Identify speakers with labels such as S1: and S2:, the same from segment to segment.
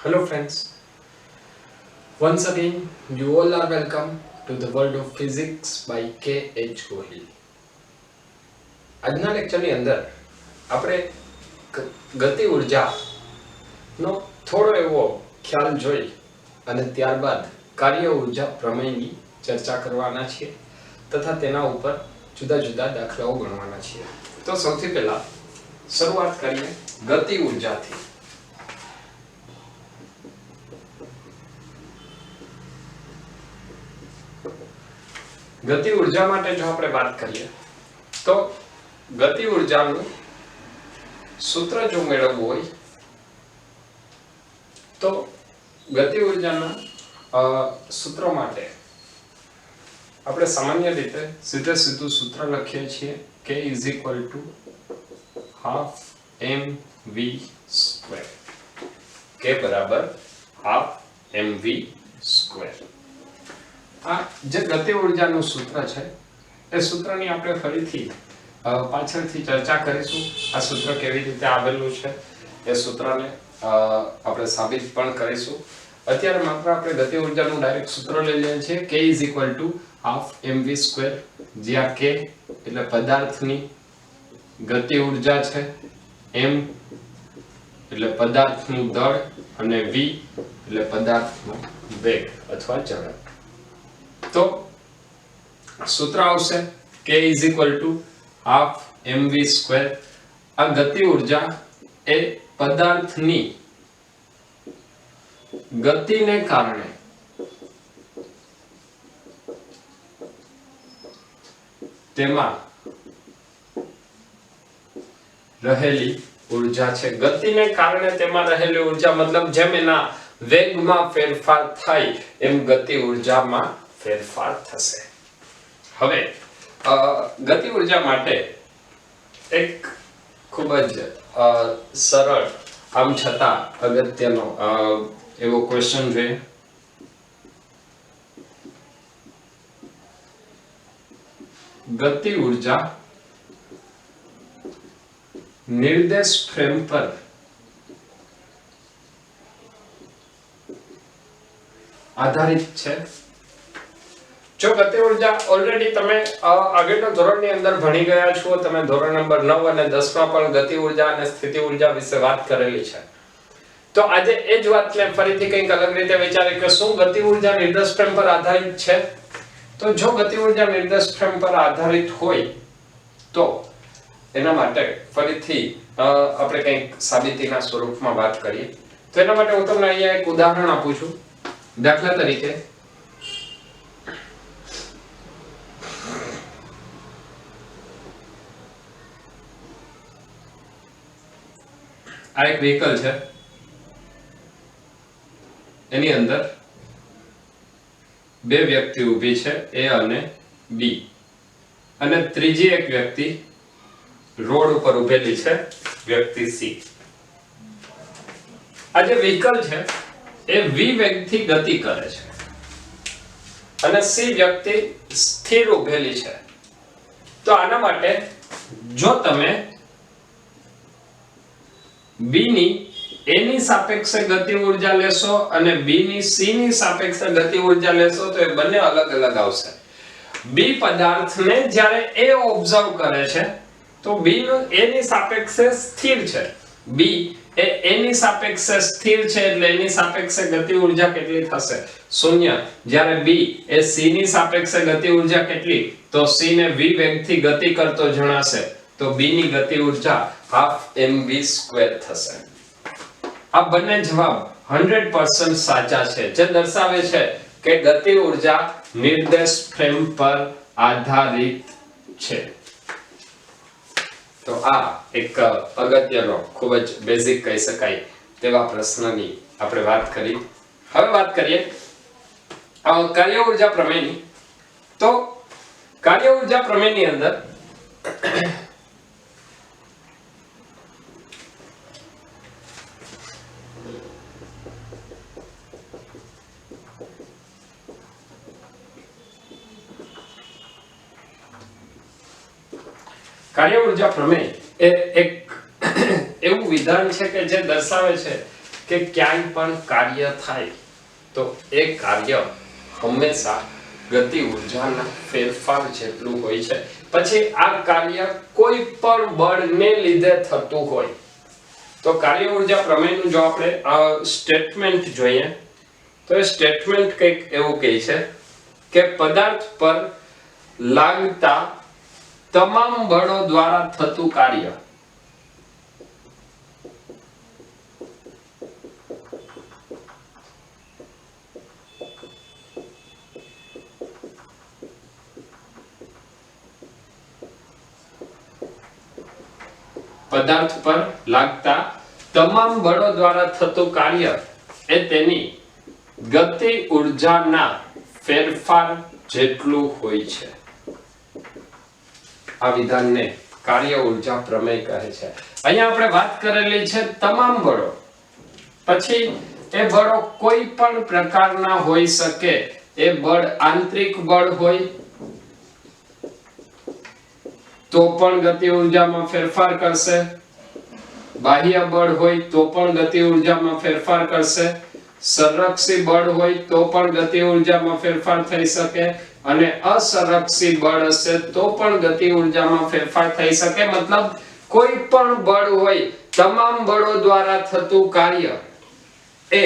S1: Hello friends, once again you all are welcome to the world of physics by K.H. Kohli. આજના લેક્ચરની અંદર આપણે ગતિ ઉર્જાનો થોડો એવો ખ્યાલ જોઈ અને ત્યારબાદ કાર્ય ઉર્જા પ્રમેયની ચર્ચા કરવાના છીએ તથા તેના ઉપર જુદા જુદા દાખલાઓ ગણવાના છીએ. તો સૌથી પહેલા શરૂઆત કરીએ ગતિ ઉર્જાથી. ગતિ ઉર્જા માટે જો આપણે વાત કરીએ તો ગતિ ઉર્જાનું સૂત્ર જો મેળવવું હોય તો ગતિ ઉર્જાના સૂત્ર માટે આપણે સામાન્ય રીતે સીધે સીધું સૂત્ર લખીએ છીએ K = ½ mv². K બરાબર ½ mv². આ જે ગતિ ઉર્જાનું સૂત્ર છે એ સૂત્રની આપણે ફરીથી પાછળથી ચર્ચા કરીશું. આ સૂત્ર કેવી રીતે આવેલું છે એ સૂત્રને આપણે સાબિત પણ કરીશું. અત્યારે માત્ર આપણે ગતિ ઉર્જાનું ડાયરેક્ટ સૂત્ર લઈ લઈએ છીએ K = ½ mv², જ્યાં K એટલે પદાર્થની ગતિ ઉર્જા છે, m એટલે પદાર્થનું દળ અને v એટલે પદાર્થનો વેગ અથવા ચલન. તો સૂત્ર આવશે K = ½ mv². આ ગતિ ઉર્જા એ પદાર્થની ગતિને કારણે તેમાં રહેલી ઉર્જા છે. ગતિને કારણે તેમાં રહેલી ઉર્જા મતલબ જેમ એના વેગમાં ફેરફાર થાય એમ ગતિ ઉર્જામાં ફેરફાર થશે. હવે ગતિ ઉર્જા માટે એક ખૂબ જ સરળ આમ છતાં અગત્યનો એવો ક્વેશ્ચન જોઈએ. ગતિ ઉર્જા નિર્દેશ ફ્રેમ પર આધારિત છે. જો ગતિ ઉર્જા ઓલરેડી તમે આગળના ધોરણની અંદર ભણી ગયા છો, તમે ધોરણ નંબર 9 અને 10 માં પણ ગતિ ઉર્જા અને સ્થિતિ ઉર્જા વિશે વાત કરેલી છે. તો આજે એ જ વાતને ફરીથી કંઈક અલગ રીતે વિચારીએ કે શું ગતિ ઉર્જા નિર્દેશ ફ્રેમ પર આધારિત છે. તો જો ગતિ ઉર્જા નિર્દેશ ફ્રેમ પર આધારિત હોય તો એના માટે ફરીથી આપણે કંઈક સાબિતીના સ્વરૂપમાં વાત કરીએ. તો એના માટે હું તમને અહીંયા એક ઉદાહરણ આપું છું. દાખલા તરીકે આ એક વ્હીકલ છે, એની અંદર બે વ્યક્તિ ઊભી છે A અને B, અને ત્રીજી એક વ્યક્તિ રોડ ઉપર ઊભેલી છે વ્યક્તિ C. આ જે વ્હીકલ છે એ v વેગથી ગતિ કરે છે અને C વ્યક્તિ સ્થિર ઊભેલી છે. તો આના માટે જો તમે B ની A ની સાપેક્ષે ગતિ ઉર્જા લેશો અને B ની C ની સાપેક્ષે ગતિ ઉર્જા લેશો તો એ બંને અલગ અલગ આવશે. B પદાર્થને જ્યારે A ઓબ્ઝર્વ કરે છે તો B નો A ની સાપેક્ષે સ્થિર છે. B એ A ની સાપેક્ષે સ્થિર છે એટલે એની સાપેક્ષે ગતિ ઉર્જા કેટલી થશે? 0. જ્યારે B એ C ની સાપેક્ષે ગતિ ઉર્જા કેટલી? તો C ને v વેગથી ગતિ કરતો જણાશે તો B ની ગતિ ઉર્જા ½ mv² થશે. આ બંને જવાબ 100% સાચા છે, જે દર્શાવે છે કે ગતિ ઉર્જા નિર્દેશ ફ્રેમ પર આધારિત છે. તો આ એક અગત્યનો ખૂબ જ બેઝિક કહી શકાય તેવા પ્રશ્નની આપણે વાત કરી. હવે વાત કરીએ કાર્ય ઉર્જા પ્રમેયની. તો કાર્ય ઉર્જા પ્રમેયની અંદર કાર્ય ઉર્જા પ્રમેય એ એક એવું વિધાન છે કે જે દર્શાવે છે કે ક્યાંય પણ કાર્ય થાય તો એ કાર્ય હંમેશા ગતિ ઉર્જાના ફેરફાર જેટલું હોય છે. પછી આ કાર્ય કોઈ પણ બળને લીધે થતું હોય તો કાર્ય ઉર્જા પ્રમેયનું જો આપણે સ્ટેટમેન્ટ જોઈએ તો એ સ્ટેટમેન્ટ કંઈક એવું કહે છે કે પદાર્થ પર લાગતા તમામ બળો દ્વારા થતું કાર્ય પદાર્થ પર લાગતા તમામ બળો દ્વારા થતું કાર્ય એ તેની ગતિ ઉર્જાના ફેરફાર જેટલું હોય છે. આ વિધાનને કાર્ય ઉર્જા પ્રમેય કહે છે. અહીંયા આપણે વાત કરેલી છે તમામ બળો. પછી એ બળો કોઈ પણ પ્રકારના હોઈ શકે. એ બળ આંતરિક બળ હોય તો પણ ગતિ ઉર્જામાં ફેરફાર કરશે, બાહ્ય બળ હોય તો પણ ગતિ ઉર્જામાં ફેરફાર કરશે, સંરક્ષી બળ હોય તો પણ ગતિ ઉર્જામાં ફેરફાર થઈ શકે, અને અસંરક્ષી બળ હશે તો પણ ગતિ ઉર્જામાં ફેરફાર થઈ શકે. મતલબ કોઈ પણ બળ હોય, તમામ બળો દ્વારા થતું કાર્ય એ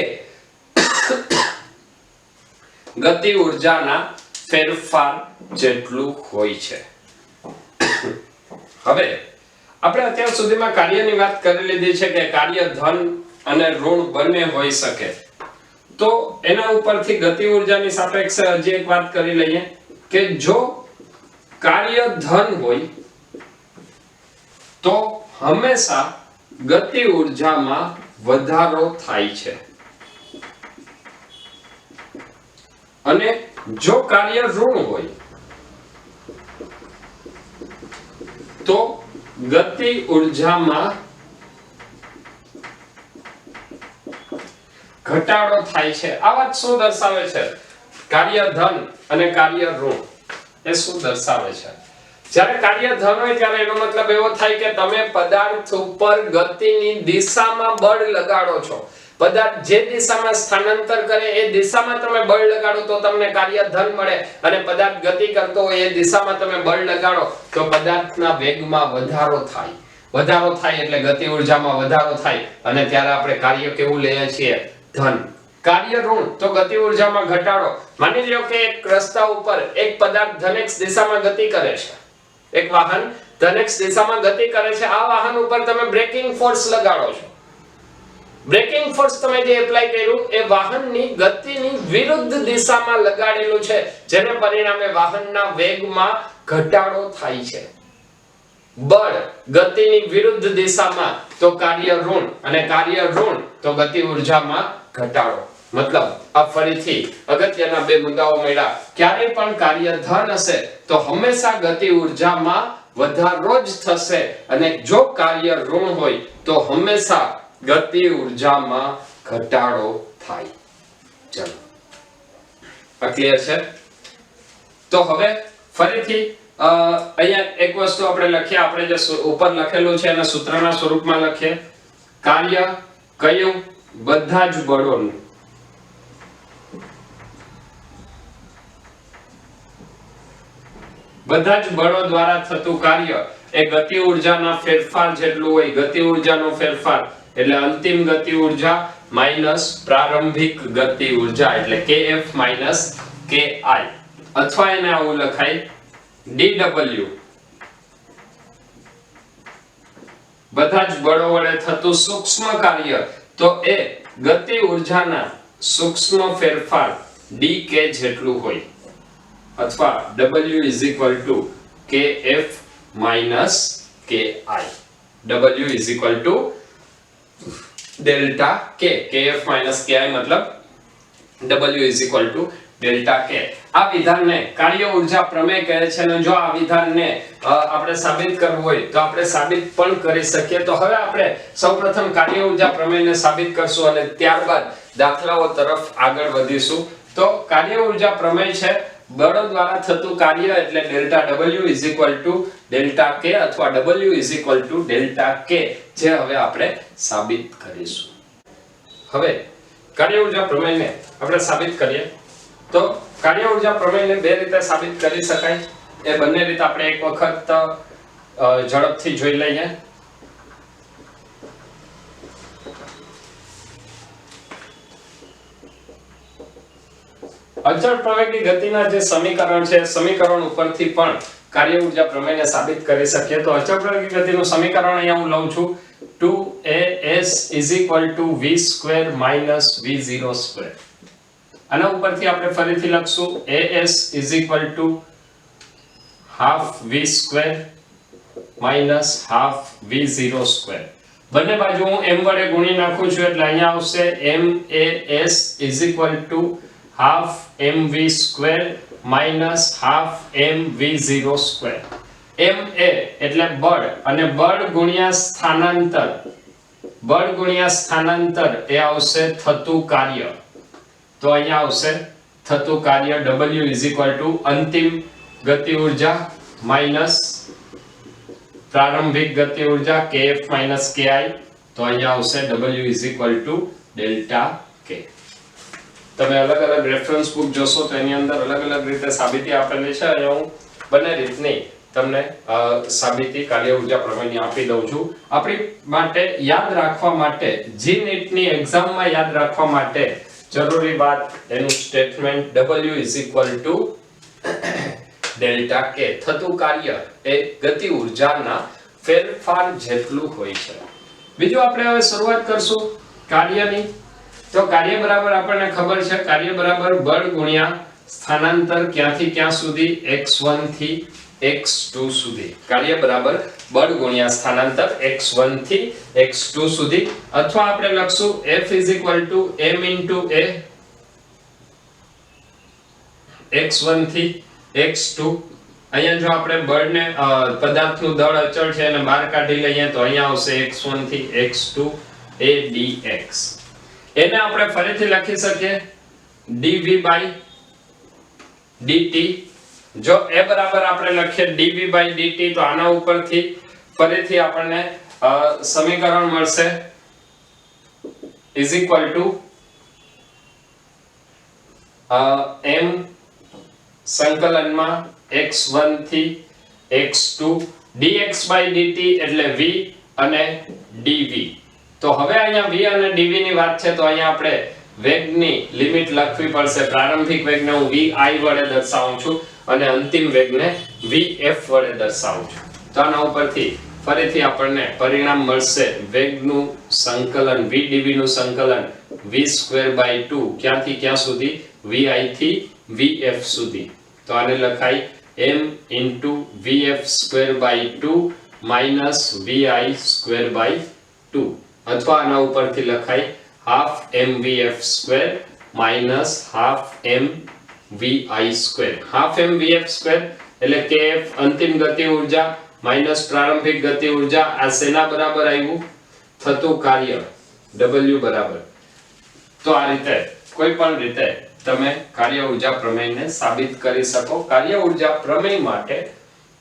S1: ગતિ ઉર્જાના ફેરફાર જેટલું હોય છે. હવે આપણે અત્યાર સુધીમાં કાર્યની વાત કરી લીધી છે કે કાર્ય ધન અને ઋણ બંને હોઈ શકે. તો એના ઉપરથી ગતિ ઉર્જાની સાપેક્ષે હજી એક વાત કરી લઈએ કે જો કાર્ય ધન હોય તો હંમેશા ગતિ ઉર્જામાં વધારો થાય છે, અને જો કાર્ય ઋણ હોય તો ગતિ ઉર્જામાં ઘટાડો થાય છે. આ વાત શું દર્શાવે છે? કાર્ય ધન અને કાર્ય ઋણ એ શું દર્શાવે છે? જ્યારે કાર્ય ધન હોય ત્યારે એનો મતલબ એવો થાય કે તમે પદાર્થ ઉપર ગતિની દિશામાં બળ લગાડો છો. પદાર્થ જે દિશામાં સ્થાનાંતર કરે એ દિશામાં તમે બળ લગાડો તો તમને કાર્ય ધન મળે, અને પદાર્થ ગતિ કરતો હોય એ દિશામાં તમે બળ લગાડો તો પદાર્થના વેગમાં વધારો થાય. વધારો થાય એટલે ગતિ ઉર્જામાં વધારો થાય, અને ત્યારે આપણે કાર્ય કેવું લઈએ છીએ? ધન. કાર્ય ઋણ તો ગતિ ઉર્જામાં ઘટાડો. માની લો કે એક રસ્તા ઉપર એક પદાર્થ ધનેક્ષ દિશામાં ગતિ કરે છે, એક વાહન ધનેક્ષ દિશામાં ગતિ કરે છે. આ વાહન ઉપર તમે બ્રેકિંગ ફોર્સ લગાડો છો. બ્રેકિંગ ફોર્સ તમે જે એપ્લાય કર્યું એ વાહનની ગતિની વિરુદ્ધ દિશામાં લગાડેલું છે, જેને પરિણામે વાહનના વેગમાં ઘટાડો થાય છે. બળ ગતિની વિરુદ્ધ દિશામાં તો કાર્ય ઋણ, અને કાર્ય ઋણ તો ગતિ ઉર્જામાં ઘટાડો. મતલબ આ ફરીથી અગત્યના બે મુદ્દાઓ મળ્યા. ક્યારેય પણ કાર્ય ધન હશે તો હંમેશા ગતિ ઉર્જામાં વધારો જ થશે, અને જો કાર્ય ઋણ હોય તો હંમેશા ગતિ ઉર્જામાં ઘટાડો થાય. ચલો, આ ક્લિયર છે? તો હવે ફરીથી અહીંયા એક વસ્તુ આપણે લખીએ. આપણે જે ઉપર લખેલું છે એના સૂત્રના સ્વરૂપમાં લખીએ. કાર્ય કયું? બધા જ બળોનું. બધા જ બળો દ્વારા થતું કાર્ય એ ગતિ ઉર્જાના ફેરફાર જેટલું હોય. ગતિ ઉર્જાનો ફેરફાર એટલે અંતિમ ગતિ ઉર્જા માઈનસ પ્રારંભિક ગતિ ઉર્જા એટલે kF માઈનસ ki, અથવા એને આવું લખાય dW. બધા જ બળો વડે થતું સૂક્ષ્મ કાર્ય તો એ ગતિ ઉર્જાના સૂક્ષ્મ ફેરફાર dk જેટલું હોય, અથવા W is equal to kF minus ki. W is equal to delta k. kF minus ki मतलब W is equal to delta k. આ વિધાનને કાર્ય ઉર્જા પ્રમેય કહે છે, અને જો આ વિધાનને આપણે સાબિત કરવું હોય તો આપણે સાબિત પણ કરી શકીએ. તો હવે આપણે સૌપ્રથમ કાર્ય ઉર્જા પ્રમેયને સાબિત કરશું અને ત્યારબાદ દાખલાઓ તરફ આગળ વધીશું. તો કાર્ય ઉર્જા પ્રમેય છે બળો દ્વારા થતું કાર્ય એટલે delta W is equal to delta k અથવા W is equal to delta k, જે હવે આપણે સાબિત કરીશું. હવે કાર્ય ઉર્જા પ્રમેયને આપણે સાબિત કરીએ તો કાર્ય ઉર્જા પ્રમેયને બે રીતે સાબિત કરી શકાય એ બંને રીતે આપણે એક વખત ઝડપથી જોઈ લઈએ અચળ પ્રવેગી ગતિના જે સમીકરણ છે સમીકરણ ઉપરથી પણ કાર્ય ઉર્જા પ્રમેયને સાબિત કરી શકીએ તો અચળ પ્રવેગી ગતિનું સમીકરણ અહીંયા હું લઉં છું 2as v² v0² આના ઉપરથી આપણે ફરીથી લખશું as half v² half v0². બંને બાજુ હું m વડે ગુણી નાખું છું એટલે અહીંયા આવશે mas half mv² half mv0². m a એટલે બળ અને બળ ગુણ્યા સ્થાનાંતર એ આવશે થતું કાર્ય તો અહીંયા આવશે થતું કાર્ય w અંતિમ ગતિ ઉર્જા માઈનસ પ્રારંભિક ગતિ ઉર્જા kf ki તો અહીંયા આવશે w ડેલ્ટા k. તમે અલગ અલગ રેફરન્સ બુક જોશો તો એની અંદર અલગ અલગ રીતે સાબિતી આપેલી છે અને હું બંને રીતની તમને સાબિતી કાર્ય ઉર્જા પ્રમેયની આપી દઉં છું આપણી માટે યાદ રાખવા માટે જી નીટની એક્ઝામમાં યાદ રાખવા માટે જરૂરી વાત એનું સ્ટેટમેન્ટ w ડેલ્ટા k થતું કાર્ય એ ગતિ ઉર્જાના ફેરફાર જેટલું હોય છે. બીજું આપણે હવે શરૂઆત કરશું કાર્યની તો કાર્ય બરાબર આપણને ખબર છે કાર્ય બરાબર બળ ગુણ્યા સ્થાનાંતર ક્યાંથી ક્યાં સુધી x1 થી x2 સુધી કાર્ય બરાબર બળ ગુણ્યા સ્થાનાંતર x1 થી x2 સુધી અથવા આપણે લખશું f m * a x1 થી x2 અહીંયા જો આપણે બળને પદાર્થનું દળ અચળ છે અને બહાર કાઢી લઈએ તો અહીંયા આવશે x1 થી x2 a dx એને આપણે ફરીથી લખી શકીએ dv/dt જો a બરાબર આપણે લખીએ dv/dt તો આના ઉપરથી ફરીથી આપણને સમીકરણ મળશે m સંકલનમાં x1 થી x2 dx/dt એટલે v અને dv. તો હવે અહીંયા v અને dv ની વાત છે તો અહીંયા આપણે વેગની લિમિટ લખવી પડશે. પ્રારંભિક વેગને હું vi વડે દર્શાવું છું અને અંતિમ વેગને vf વડે દર્શાવું છું. તો આના ઉપરથી ફરીથી આપણને પરિણામ મળશે વેગનું સંકલન v dv નું સંકલન v²/2 ક્યાંથી ક્યાં સુધી vi થી vf સુધી. તો આને લખાય m * vf²/2 vi²/2 અથવા આના ઉપરથી લખાય half mvf² half mvi². half mvf² એટલે kf અંતિમ ગતિ ઉર્જા માઈનસ પ્રારંભિક ગતિ ઉર્જા આ શેના બરાબર આવ્યું થતું કાર્ય w બરાબર. તો આ રીતે કોઈ પણ રીતે તમે કાર્ય ઉર્જા પ્રમેયને સાબિત કરી શકો. કાર્ય ઉર્જા પ્રમેય માટે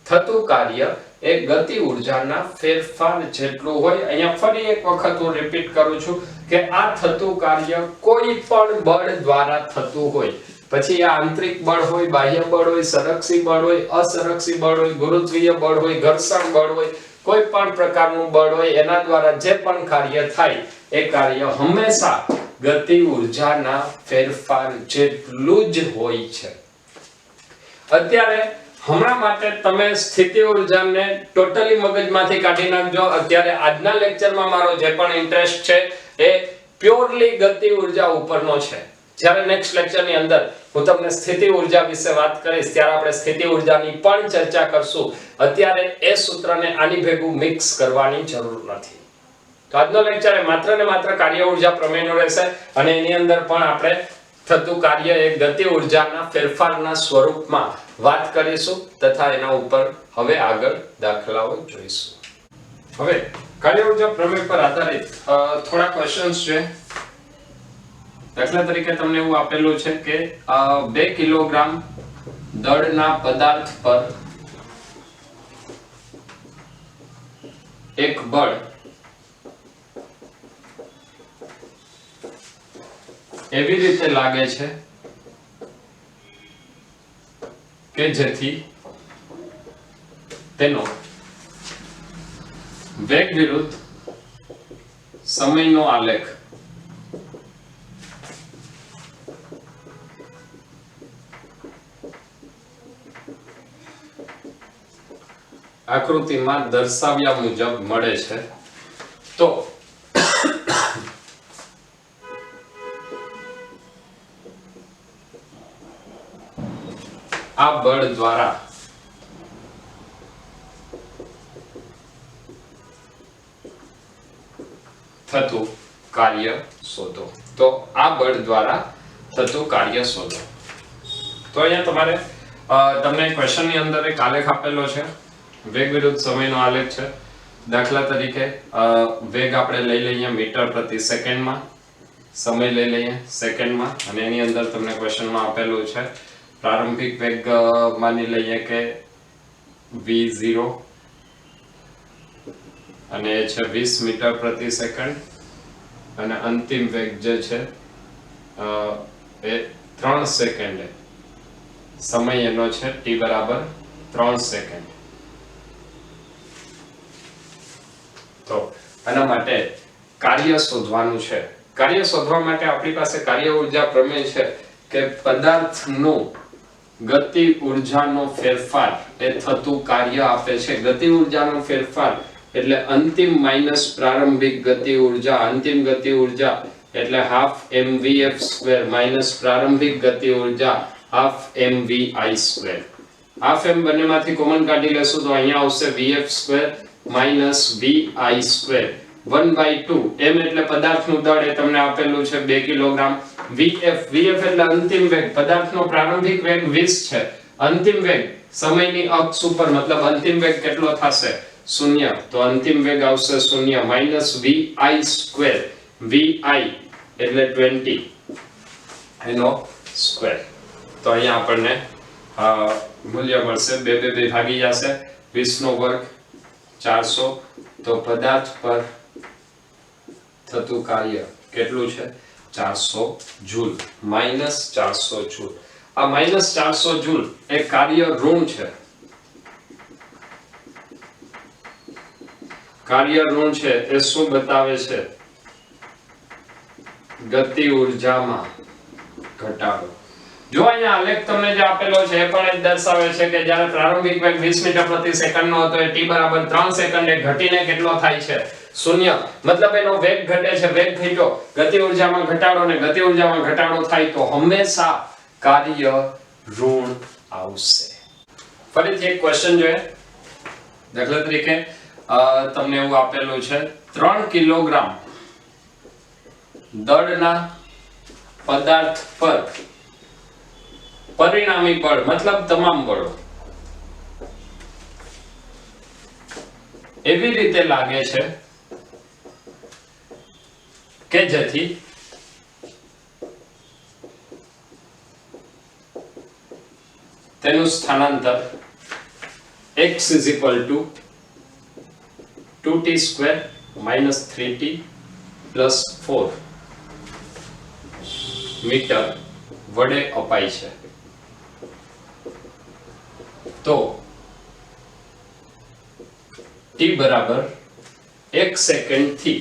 S1: થતું કાર્ય એ ગતિ ઉર્જાના ફેરફાર જેટલું હોય. અહીંયા ફરી એક વખત હું રિપીટ કરું છું કે આ થતું કાર્ય કોઈ પણ બળ દ્વારા થતું હોય, પછી આ આંતરિક બળ હોય, બાહ્ય બળ હોય, સંરક્ષી બળ હોય, અસંરક્ષી બળ હોય, ગુરુત્વીય બળ હોય, ઘર્ષણ બળ હોય, કોઈ પણ પ્રકારનું બળ હોય એના દ્વારા જે પણ કાર્ય થાય એ કાર્ય હંમેશા ગતિ ઉર્જાના ફેરફાર જેટલું જ હોય છે. અત્યારે હમણાં માટે તમે સ્થિતિ ઉર્જાને ટોટલી મગજમાંથી કાઢી નાખજો. અત્યારે આજના લેક્ચરમાં મારો જે પણ ઇન્ટરેસ્ટ છે એ પ્યોરલી ગતિ ઉર્જા ઉપરનો છે. જ્યારે નેક્સ્ટ લેક્ચરની અંદર હું તમને સ્થિતિ ઉર્જા વિશે વાત કરીશ ત્યારે આપણે સ્થિતિ ઉર્જાની પણ ચર્ચા કરશું. અત્યારે એ સૂત્રને આની ભેગું મિક્સ કરવાની જરૂર નથી. તો આજનો લેક્ચર એ માત્ર ને માત્ર કાર્ય ઉર્જા પ્રમેયનો રહેશે અને એની અંદર પણ આપણે થતું કાર્ય એક ગતિ ઉર્જાના ફેરફારના સ્વરૂપમાં વાત કરીશું તથા એના ઉપર હવે આગળ દાખલાઓ જોઈશું. હવે કાર્ય ઉર્જા પ્રમેય પર આધારિત થોડા ક્વેશ્ચન્સ છે. દાખલા તરીકે તમને એવું આપેલું છે કે 2 કિલોગ્રામ દળના પદાર્થ પર એક બળ એવી રીતે લાગે છે કે જેથી તેનો વેગ વિરુદ્ધ સમયનો આલેખ આકૃતિમાં દર્શાવ્યા મુજબ મળે છે. તો આ બળ દ્વારા થતું કાર્ય શોધો. તો આ બળ દ્વારા થતું કાર્ય શોધો. તો અહીંયા તમારે તમને ક્વેશ્ચન ની અંદર એક આલેખ આપેલો છે, વેગ વિરુદ્ધ સમયનો આલેખ છે. દાખલા તરીકે વેગ આપણે લઈ લઈએ મીટર પ્રતિ સેકન્ડમાં, સમય લઈ લઈએ સેકન્ડમાં, અને એની અંદર તમને ક્વેશ્ચનમાં આપેલું છે પ્રારંભિક વેગ માની લઈએ કે v0 અને એ છે 20 મીટર પ્રતિ સેકન્ડ, અને અંતિમ વેગ જે છે એ 3 સેકન્ડે, સમય એનો છે t બરાબર 3 સેકન્ડ. તો આના માટે કાર્ય શોધવાનું છે. કાર્ય શોધવા માટે આપણી પાસે કાર્ય ઊર્જા પ્રમેય છે કે પદાર્થનું ગતિ ઊર્જાનો ફેરફાર એ થતું કાર્ય આપે છે. ગતિ ઊર્જાનો ફેરફાર એટલે અંતિમ માઈનસ પ્રારંભિક ગતિ ઊર્જા. અંતિમ ગતિ ઊર્જા એટલે હાફ mvf² માઈનસ પ્રારંભિક ગતિ ઊર્જા હાફ mvi². હાફ m બંનેમાંથી કોમન કાઢી લેશું તો અહીંયા આવશે vf² માઈનસ vi². 1/2 m એટલે પદાર્થનું દળ, એ તમને આપેલું છે 2 કિલોગ્રામ. vf એટલે અંતિમ વેગ, પદાર્થનો પ્રારંભિક વેગ 20 છે, અંતિમ વેગ સમયની અક્ષ ઉપર, મતલબ અંતિમ વેગ કેટલો થશે? 0. તો અંતિમ વેગ આવશે 0 માઈનસ vi². vi એટલે 20 એનો સ્ક્વેર. તો અહીંયા આપણને મૂલ્ય મળશે 2 ભાગી જશે, 20 નો વર્ગ 400. તો પદાર્થ પર થતું કાર્ય કેટલું છે? 400 જૂલ, માઈનસ 400 જૂલ. આ માઈનસ 400 જૂલ એ કાર્ય ઋણ છે. કાર્ય ઋણ છે એ શું બતાવે છે? ગતિ ઊર્જામાં ઘટાડો. જો અહીંયા આલેખ તમને જે આપેલો છે એ પણ એ દર્શાવે છે કે જ્યારે પ્રારંભિક વેગ 20 મીટર પ્રતિ સેકન્ડ નો હતો એ t બરાબર 3 સેકન્ડે ઘટીને કેટલો થાય છે? 0. મતલબ એનો વેગ ઘટે છે, વેગ ઘટ્યો, ગતિ ઊર્જામાં ઘટાડો, ને ગતિ ઊર્જામાં ઘટાડો થાય તો હંમેશા કાર્ય ઋણ આવશે. ફરીથી એક ક્વેશ્ચન જોઈએ. દાખલા તરીકે તમને એવું આપેલું છે 3 કિલોગ્રામ દળના પદાર્થ પર પરિણામી બળ, મતલબ તમામ બળો એવી રીતે લાગે છે કે જેથી તેનું સ્થાનાંતર x = 2t² - 3t + 4 મીટર વડે અપાય છે. તો t બરાબર 1 સેકન્ડ થી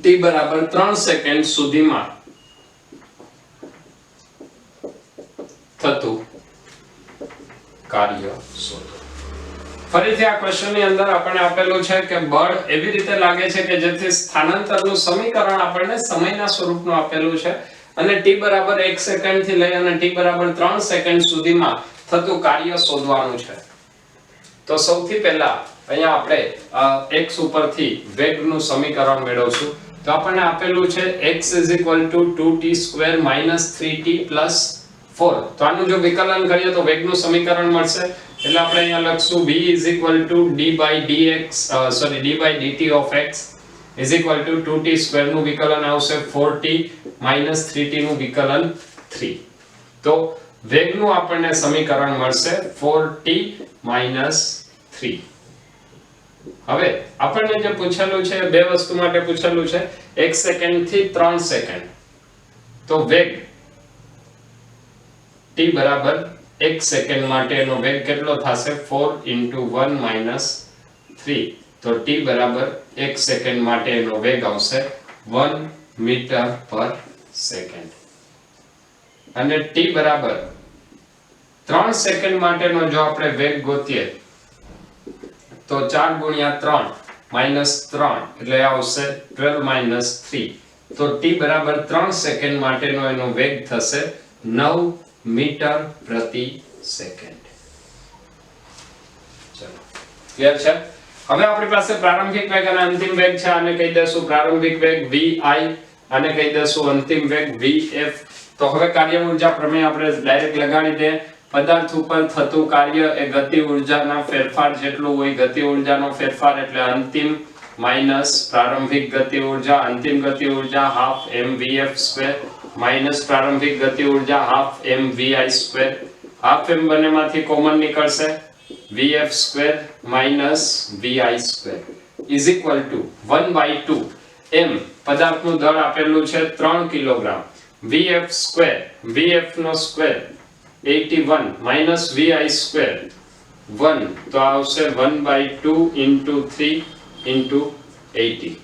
S1: t બરાબર 3 સેકન્ડ સુધીમાં થતું કાર્ય શોધો. ફરીથી આ ક્વેશ્ચન ની અંદર આપણને આપેલું છે કે બળ એવી રીતે લાગે છે કે જેથી સ્થાનાંતરનું સમીકરણ આપણને સમયના સ્વરૂપનું આપેલું છે, અને t બરાબર 1 સેકન્ડ થી લઈ અને t બરાબર 3 સેકન્ડ સુધીમાં થતું કાર્ય શોધવાનું છે. તો સૌથી પહેલા અહીંયા આપણે x ઉપરથી વેગનું સમીકરણ મેળવશું. તો આપણને આપેલું છે x = 2t² - 3t + 4. તો આનું જો વિકલન કરીએ તો વેગનું સમીકરણ મળશે. એટલે આપણે અહીંયા લખશું v = d/dt of x = 2t² નું વિકલન આવશે 4t - 3t નું વિકલન 3. તો વેગનું આપણને સમીકરણ મળશે 4t - 3. હવે આપણને જે પૂછેલું છે બે વસ્તુ માટે પૂછેલું છે 1 સેકન્ડ થી 3 સેકન્ડ. તો વેગ t બરાબર 1 સેકન્ડ માટેનો વેગ કેટલો થશે 4 * 1 - 3. તો t બરાબર 1 સેકન્ડ માટેનો વેગ આવશે 1 મીટર પર સેકન્ડ. અને t બરાબર 3 સેકન્ડ માટેનો જો આપણે વેગ ગોતીએ તો 4 * 3 - 3 એટલે આવશે 12 - 3. તો t બરાબર 3 સેકન્ડ માટેનો એનો વેગ થશે 9 મીટર પ્રતિ સેકન્ડ. ચલો ક્લિયર છે. હવે આપણી પાસે પ્રારંભિક વેગ અને અંતિમ વેગ છે. આને કહી દેશું પ્રારંભિક વેગ vi અને કહી દેશું અંતિમ વેગ vf. તો હવે કાર્ય ઊર્જા પ્રમેય આપણે ડાયરેક્ટ લગાડી દે. પદાર્થ ઉપર થતું કાર્ય એ ગતિ ઊર્જાના ફેરફાર જેટલું હોય. ગતિ ઊર્જાનો ફેરફાર એટલે અંતિમ માઈનસ પ્રારંભિક ગતિ ઊર્જા. અંતિમ ગતિ ઊર્જા ½ mvf² માઈનસ પ્રારંભિક ગતિ ઊર્જા ½ mvi². ½ m બંનેમાંથી કોમન નીકળશે vf² minus vi² is equal two 1/2 m પદાર્થનું દળ આપેલું છે 3 કિલોગ્રામ. vf², vf નો સ્ક્વેર 81 માઈનસ vi² 1 તો આવશે 1/2 * 3 * 80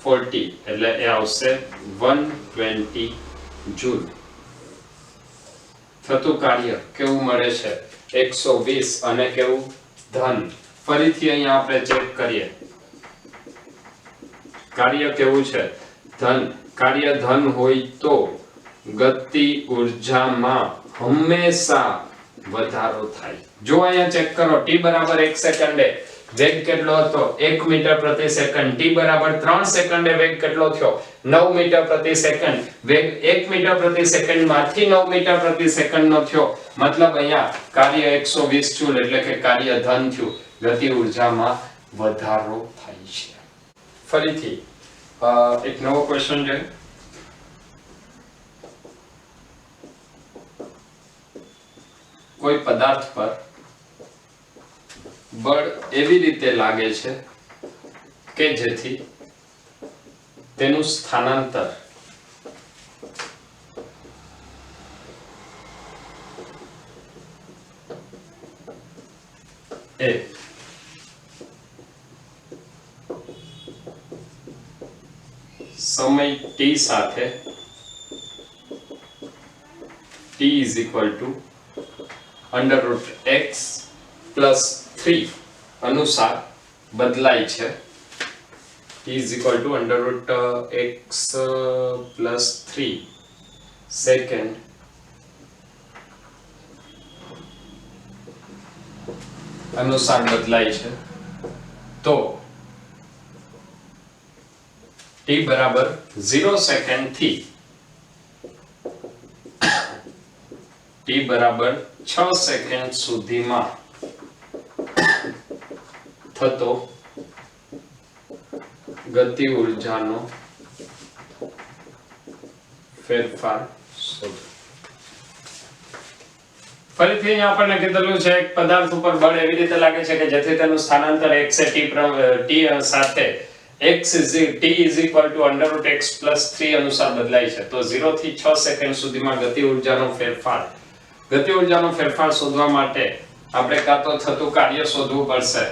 S1: 40 એટલે એ આવશે 120 જૂલ. થતું કાર્ય કેવું મળે છે 120 અને કેવું ધન. ફરીથી અહીંયા આપણે ચેક કરીએ કાર્ય કેવું છે ધન. કાર્ય ધન હોય તો ગતિ ઊર્જામાં હંમેશા વધારો થાય. જો અહીંયા ચેક કરો t બરાબર 1 સેકન્ડે વેગ કેટલો હતો 1 મીટર પ્રતિ સેકન્ડ. t બરાબર 3 સેકન્ડે વેગ કેટલો થયો 9 મીટર પ્રતિ સેકન્ડ. વેગ 1 મીટર પ્રતિ સેકન્ડ માંથી 9 મીટર પ્રતિ સેકન્ડ નો થયો. મતલબ અહીંયા કાર્ય 120 જૂલ એટલે કે કાર્ય ધન થયું. ગતિ ઊર્જામાં વધારો થાય છે. ફરીથી એક નવો ક્વેશ્ચન છે. કોઈ પદાર્થ પર બળ એવી રીતે લાગે છે કે જેથી તેનું સ્થાનાંતર એ સમય t સાથે t = √x + 3 અનુસાર બદલાય છે. t √x + 3 સેકન્ડ અનુસાર બદલાય છે. તો t બરાબર 0 સેકન્ડ થી t બરાબર 6 સેકન્ડ સુધીમાં થતો ગતિ ઊર્જાનો ફેરફાર શોધો. ફરીથી અહીંયા આપણને કીધેલું છે એક પદાર્થ ઉપર બળ એવી રીતે લાગે છે કે જેથી તેનું સ્થાનાંતર x એ t સાથે t √x + 3 અનુસાર બદલાય છે. તો 0 થી 6 સેકન્ડ સુધીમાં ગતિ ઊર્જાનો ફેરફાર શોધવા માટે આપણે કાં તો થતું કાર્ય શોધવું પડશે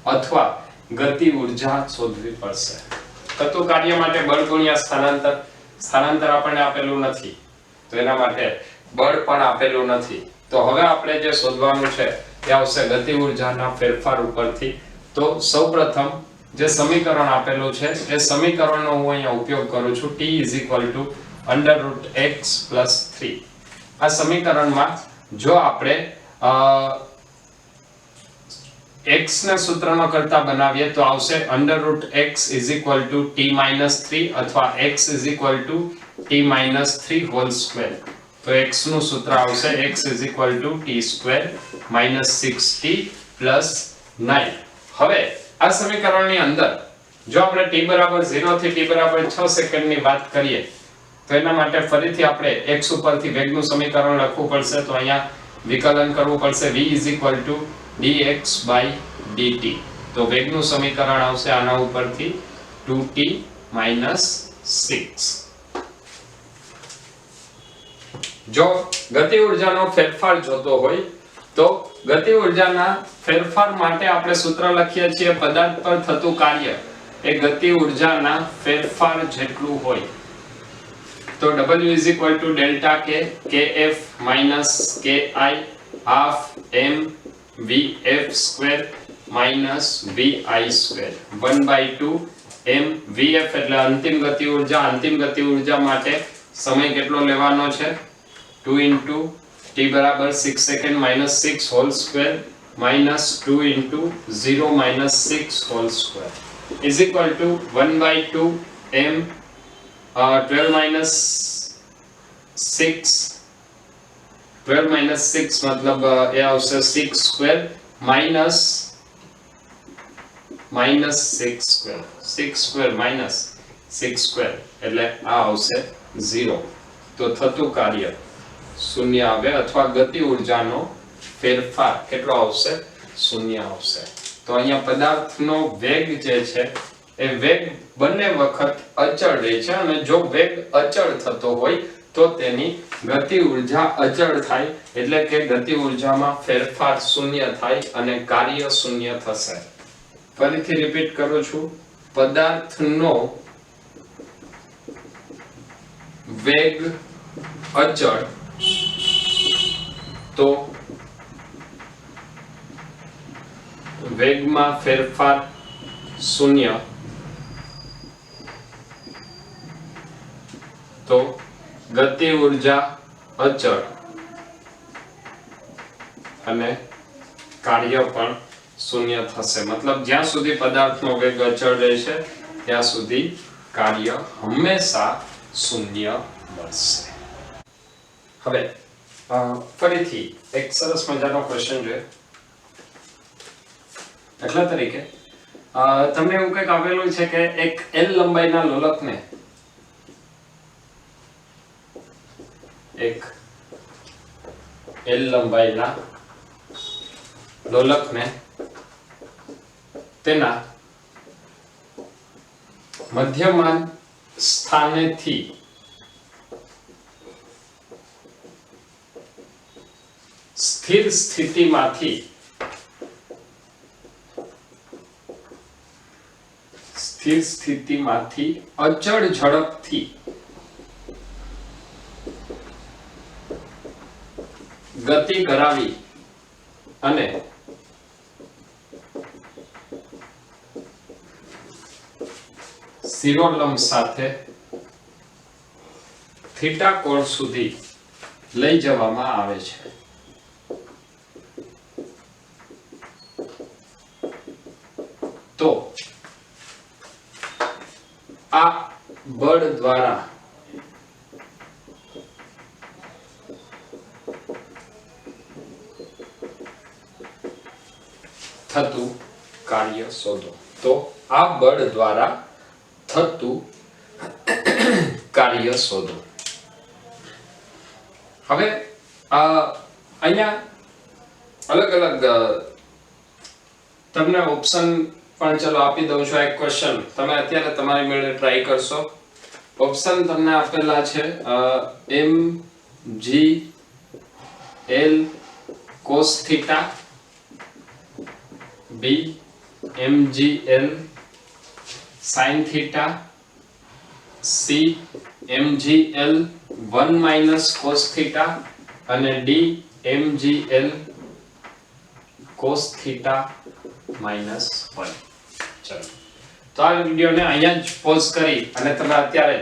S1: અથવા ગતિ ઊર્જા શોધવી પડશે. થતું કાર્ય માટે બળ ગુણ્યા સ્થાનાંતર આપણને આપેલું નથી તો એના માટે બળ પણ આપેલું નથી. તો હવે આપણે જે શોધવાનું છે તે આવશે ગતિ ઊર્જાના ફેરફાર ઉપરથી. તો સૌપ્રથમ જે સમીકરણ આપેલું છે એ સમીકરણનો હું અહીંયા ઉપયોગ કરું છું. t √x + 3. આ સમીકરણમાં જો આપણે x ને સૂત્રનો કરતા બનાવીએ તો આવશે √x = t - 3 અથવા x = t - 3 હોલ સ્ક્વેર. તો x નું સૂત્ર આવશે x = t² - 6t + 9. હવે આ સમીકરણની અંદર જો આપણે t બરાબર 0 થી t બરાબર 6 સેકન્ડની વાત કરીએ તો એના માટે ફરીથી આપણે x ઉપરથી વેગનું સમીકરણ લખવું પડશે. તો અહીંયા વિકલન કરવું પડશે v = dx/dt dt. તો વેગનું સમીકરણ આવશે આના ઉપરથી 2t - 6. જો ગતિ ઊર્જાનો ફેરફાર જોતો હોય તો ગતિ ઊર્જાના ફેરફાર માટે આપણે સૂત્ર લખીએ છીએ પદાર્થ પર થતું કાર્ય એ ગતિ ઊર્જાના ફેરફાર જેટલું હોય. તો W = delta K kF - ki half mvf² - vi² 1/2 mvf એટલે અંતિમ ગતિ ઊર્જા. અંતિમ ગતિ ઊર્જા માટે સમય કેટલો લેવાનો છે? 2 * t = 6 second - 6 whole square -2 * 0 - 6 whole square is equal to 1/2 m 12 - 6 12 - 6 मतलब એ આવશે 6 square minus 6 square 6 square - 6 square એટલે આ આવશે 0. તો થતું કાર્ય શૂન્ય આવે અથવા ગતિ ઊર્જાનો ફેરફાર કેટલો આવશે? શૂન્ય આવશે. તો અહીંયા પદાર્થનો વેગ જે છે એ વેગ બંને વખત અચળ રહે છે અને જો વેગ અચળ થતો હોય તો તેની ગતિ ઊર્જા અચળ થાય એટલે કે ગતિ ઊર્જામાં ફેરફાર શૂન્ય થાય અને કાર્ય શૂન્ય થશે. ફરીથી રિપીટ કરું છું, પદાર્થનો વેગ અચળ તો વેગમાં ફેરફાર શૂન્ય તો ગતિ ઊર્જા અચળ અને કાર્ય પણ શૂન્ય થશે. મતલબ જ્યાં સુધી પદાર્થનો વેગ અચળ રહેશે ત્યાં સુધી કાર્ય હંમેશા શૂન્ય મળશે. હવે ફરીથી એક સરસ મજાનો ક્વેશ્ચન છે. દાખલા તરીકે તમને એવું કંઈક આપેલું છે કે એક L લંબાઈના લોલકને એક L લંબાઈના લોલકને તેના મધ્યમાન સ્થાનેથી સ્થિર સ્થિતિમાંથી અચળ ઝડપથી ગતિ કરાવી અને શિરોલંબ સાથે થીટા કોણ સુધી લઈ જવામાં આવે છે તો આ બળ દ્વારા થતું કાર્ય શોધો. તો આ બળ દ્વારા થતું કાર્ય શોધો. હવે અહીંયા અલગ અલગ તમને ઓપ્શન પણ ચલો આપી દઉં છું. એક ક્વેશ્ચન તમે અત્યારે તમારી મેળે ટ્રાય કરશો. ઓપ્શન તમને આપેલા છે m g l cos theta, b m g l sin theta, c m g l 1 minus cos theta અને d m g l cos theta minus 1. ચલો તો આ વિડિયોને અહીંયા જ પોઝ કરી અને તમે અત્યારે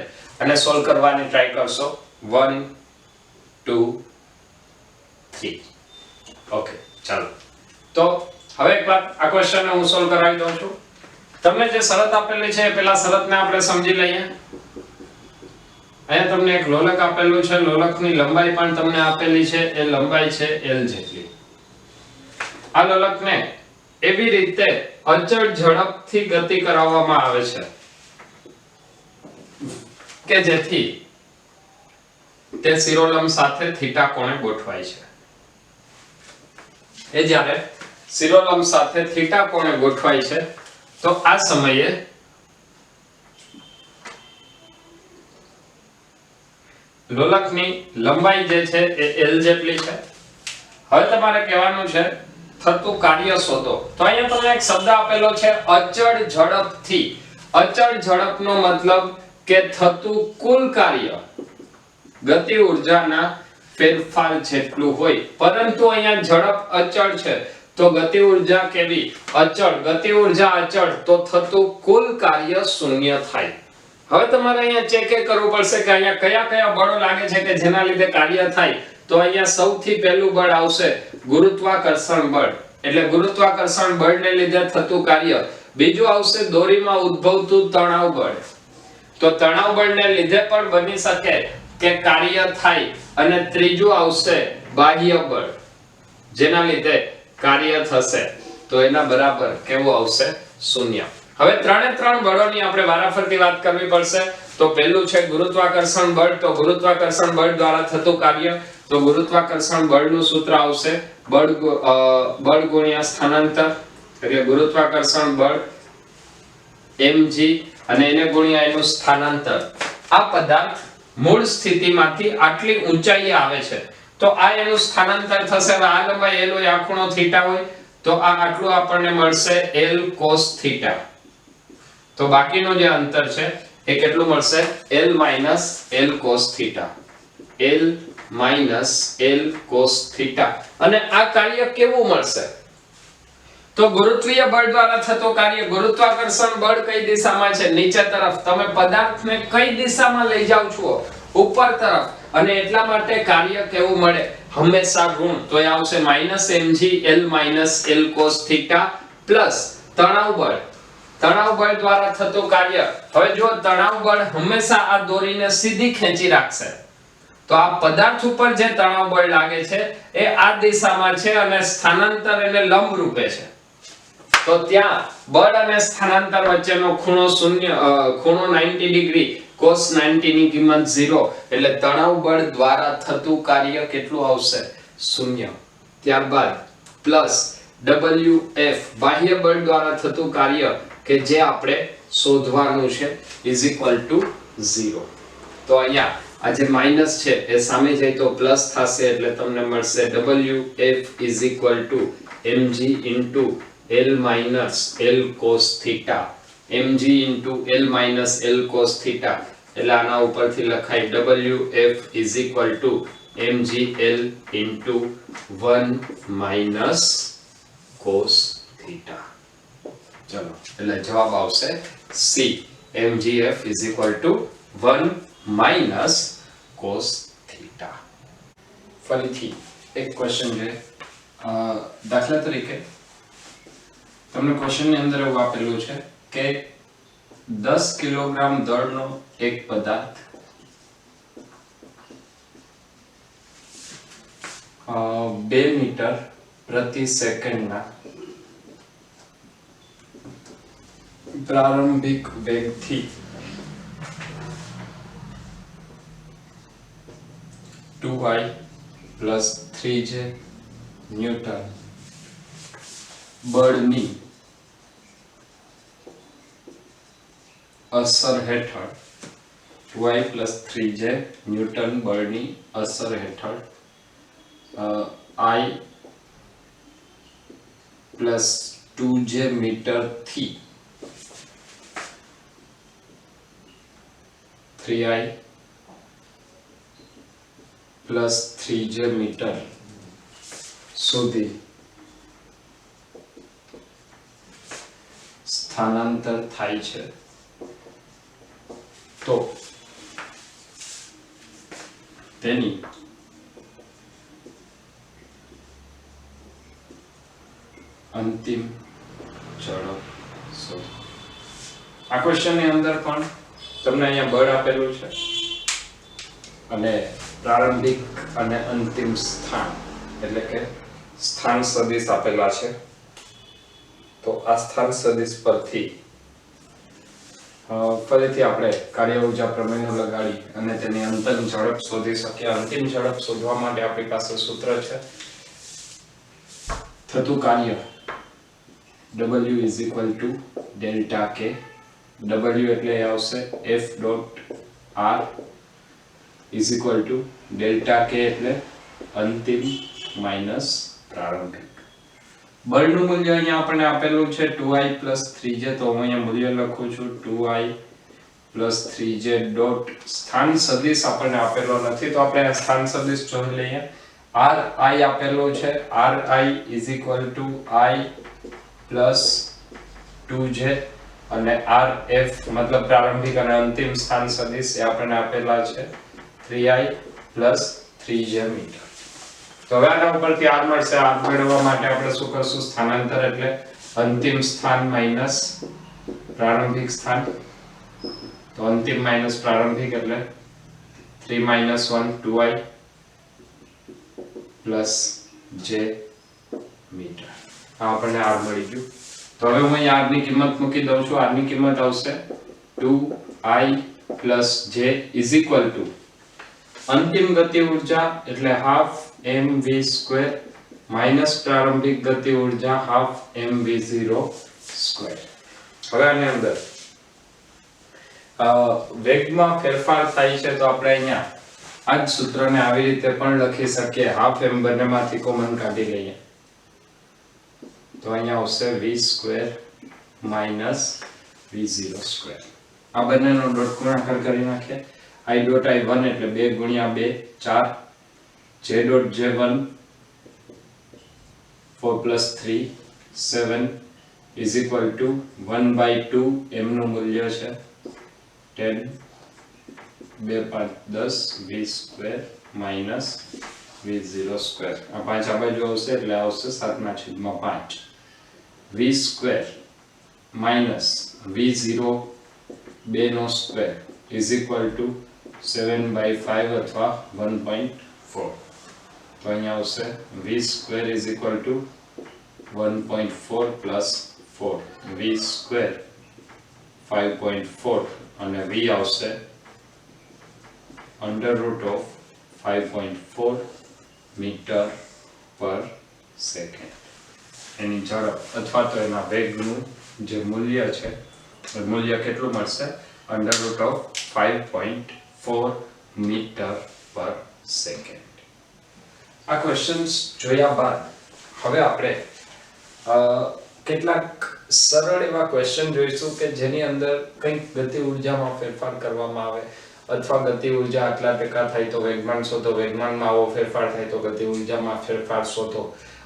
S1: અને સોલ્વ કરવાની ટ્રાય કરશો. 1 2 3. ઓકે ચાલો. તો હવે એકવાર આ ક્વેશ્ચનને હું સોલ્વ કરાવી દઉં છું. તમને જે શરત આપેલી છે પેલા શરતને આપણે સમજી લઈએ. અહીંયા તમને એક લોલક આપેલું છે. લોલકની લંબાઈ પણ તમને આપેલી છે. એ લંબાઈ છે l જેટલી. આ લોલકને એવી રીતે અચળ ઝડપથી ગતિ કરાવવામાં આવે છે કે જેથી તે શિરોલંબ સાથે થીટા કોણે ગોઠવાય છે. એ જ્યારે શિરોલંબ સાથે થીટા કોણે ગોઠવાય છે તો આ સમયે લોલકની લંબાઈ જે છે એ l જેટલી છે. હવે તમારે કહેવાનું છે થતું કાર્ય શોધો. તો અહીંયા તમને એક શબ્દ આપેલો છે અચળ ઝડપથી. અચળ ઝડપનો મતલબ કે થતું કુલ કાર્ય ગતિ ઉર્જાના ફેરફાર જેટલું હોય, પરંતુ અહીંયા ઝડપ અચળ છે તો ગતિ ઉર્જા કેવી? અચળ. ગતિ ઉર્જા અચળ તો થતું કુલ કાર્ય શૂન્ય થાય. હવે તમારે અહીંયા ચેક કરવું પડશે કે અહીંયા કયા કયા બળો લાગે છે કે જેના લીધે કાર્ય થાય. તો અહીંયા સૌથી પહેલું બળ આવશે ગુરુત્વાકર્ષણ બળ, એટલે ગુરુત્વાકર્ષણ બળને લીધે થતું કાર્ય. બીજું આવશે દોરીમાં ઉદ્ભવતું તણાવ બળ. તો તણાવ બળને લીધે પણ બની શકે કે કાર્ય થાય. અને ત્રીજું આવશે બાહ્ય બળ, જેના લીધે કાર્ય થશે. તો એના બરાબર કેવું આવશે? શૂન્ય. હવે ત્રણે ત્રણ બળોની આપણે વારાફરતી વાત કરવી પડશે. તો પહેલું છે ગુરુત્વાકર્ષણ બળ. તો ગુરુત્વાકર્ષણ બળ દ્વારા થતું કાર્ય, તો ગુરુત્વાકર્ષણ બળનું સૂત્ર આવશે બળ ગુણ્યા સ્થાનાંતર, એટલે ગુરુત્વાકર્ષણ બળ mg અને એને ગુણ્યા એનું સ્થાનાંતર. આ પદાર્થ મૂળ સ્થિતિમાંથી આટલી ઊંચાઈએ આવે છે તો આ એનું સ્થાનાંતર થશે. હવે આ લંબાઈ l હોય, આ ખૂણો θ હોય, તો આ આટલું આપણને મળશે l cos θ. તો બાકીનું જે અંતર છે એ કેટલું મળશે? l l cos θ. l l cos θ. અને આ કાર્ય કેવું મળશે? તો ગુરુત્વીય બળ દ્વારા થતો કાર્ય. ગુરુત્વાકર્ષણ બળ કઈ દિશામાં છે? નીચે તરફ. તમે પદાર્થને કઈ દિશામાં લઈ જાવ છો? ઉપર તરફ. અને એટલા માટે કાર્ય કેવું મળે? હંમેશા ઋણ. તો એ આવશે -mg l l cos θ plus તણાવ બળ. તણાવ બળ દ્વારા થતું કાર્ય. હવે જો તણાવ બળ હંમેશા આ દોરીને સીધી ખેંચી રાખશે, તો આ પદાર્થ ઉપર જે તણાવ બળ લાગે છે એ આ દિશામાં છે અને સ્થાનાંતર એને લંબ રૂપે છે. તો ત્યાં બળ અને સ્થાનાંતર વચ્ચેનો ખૂણો ખૂણો 90 ડિગ્રી, cos 90 ની કિંમત 0, એટલે તણાવ બળ દ્વારા થતું કાર્ય કેટલું આવશે? શૂન્ય. ત્યારબાદ પ્લસ Wf બાહ્ય બળ દ્વારા થતું કાર્ય કે જે આપણે શોધવાનું છે =0. તો અહીંયા આ જે માઈનસ છે એ સામે જાય તો પ્લસ થશે, એટલે તમને મળશે Wf mg l l cos θ. mg l cos θ. એટલે આના ઉપરથી લખાય Wf mg l 1 cos θ. ચલો, એટલે જવાબ આવશે C. mgf 1 cos θ. ફરીથી એક ક્વેશ્ચન છે. દાખલા તરીકે તમને ક્વેશ્ચનની અંદર એવું આપેલું છે કે 10 કિલોગ્રામ દળનો એક પદાર્થ 2 મીટર પ્રતિ સેકન્ડના પ્રારંભિક વેગથી 2I + 3J ન્યૂટન બળની અસર હેઠળ 2I + 3J ન્યૂટન બળની અસર હેઠળ I + 2J મીટરથી 3I + 3J metre સુધી સ્થાનાંતર થાય છે તો તેની અંતિમ ઝડપ શોધો. આ ક્વેશ્ચનની અંદર પણ તમને અહીંયા બળ આપેલું છે અને પ્રારંભિક અને અંતિમ સ્થાન એટલે કે સ્થાન સદિશ આપેલા છે. તો આ સ્થાન સદિશ પરથી ફરીથી આપણે કાર્ય ઊર્જા પ્રમેય લગાડી અને તેની અંતિમ ઝડપ શોધી શકીએ. અંતિમ ઝડપ શોધવા માટે આપણી પાસે સૂત્ર છે થતું કાર્ય W is equal to delta K. W એટલે આવશે F dot R is equal to delta K એટલે અંતિમ માઈનસ પ્રારંભિક. બળનું મૂલ્ય અહીંયા આપણને આપેલું છે 2i + 3j, તો હું અહીંયા મૂલ્ય લખું છું 2i + 3j ડોટ સ્થાન સદિશ આપણને આપેલો નથી, તો આપણે આ સ્થાન સદિશ જોઈ લઈએ. ri આપેલો છે, ri is equal to i plus 2j અને rf મતલબ પ્રારંભિક અને અંતિમ સ્થાન સદિશ એ આપણને આપેલા છે 3i plus 3j મીટર. તો હવે આના ઉપરથી r મળશે. r મેળવવા માટે આપણે શું કરશું? સ્થાનાંતર એટલે અંતિમ સ્થાન માઈનસ પ્રારંભિક સ્થાન. તો અંતિમ માઈનસ પ્રારંભિક એટલે 3 - 1 2i plus j મીટર. આ આપણને r મળી ગયું. તો હવે હું અહીં r ની કિંમત મૂકી દઉં છું. r ની કિંમત આવશે 2i plus j is equal to અંતિમ ગતિ ઊર્જા એટલે half mv² માઈનસ પ્રારંભિક ગતિ ઊર્જા half mv0². હવે આની અંદર વેગમાં ફેરફાર થાય છે, તો આપણે અહીંયા આ જ સૂત્રને આવી રીતે પણ લખી શકીએ. half m બંનેમાંથી કોમન કાઢી લઈએ તો અહીંયા આવશે v² માઈનસ v0². આ બંનેનો ડોટ ગુણાકાર કરી નાખીએ. i dot i1 એટલે 2 × 2 4, j dot j1 4 + 3 7 is equal to 1/2 m નું મૂલ્ય છે 10 2 5 10 v² માઈનસ v0². આ 5 આ બાજુ આવશે એટલે આવશે 7/5 v² minus v0 2 is equal to 7/5 અથવા 1.4. તો અહીંયા આવશે v² is equal to 1.4 plus 4 v² 5.4 અને v આવશે √5.4 મીટર પર સેકન્ડ. એની ઝડપ અથવા તો એના વેગનું જે મૂલ્ય છે એ મૂલ્ય કેટલું મળશે? √5.4 મીટર પર સેકન્ડ. આ ક્વેશ્ચન્સ જોયા બાદ હવે આપણે કેટલાક સરળ એવા ક્વેશ્ચન જોઈશું કે જેની અંદર કંઈક ગતિ ઊર્જામાં ફેરફાર કરવામાં આવે અથવા ગતિ ઊર્જા આટલા ટકા થાય તો વેગમાન શોધો, વેગમાનમાં આવો ફેરફાર થાય તો ગતિ ઊર્જામાં ફેરફાર શોધો.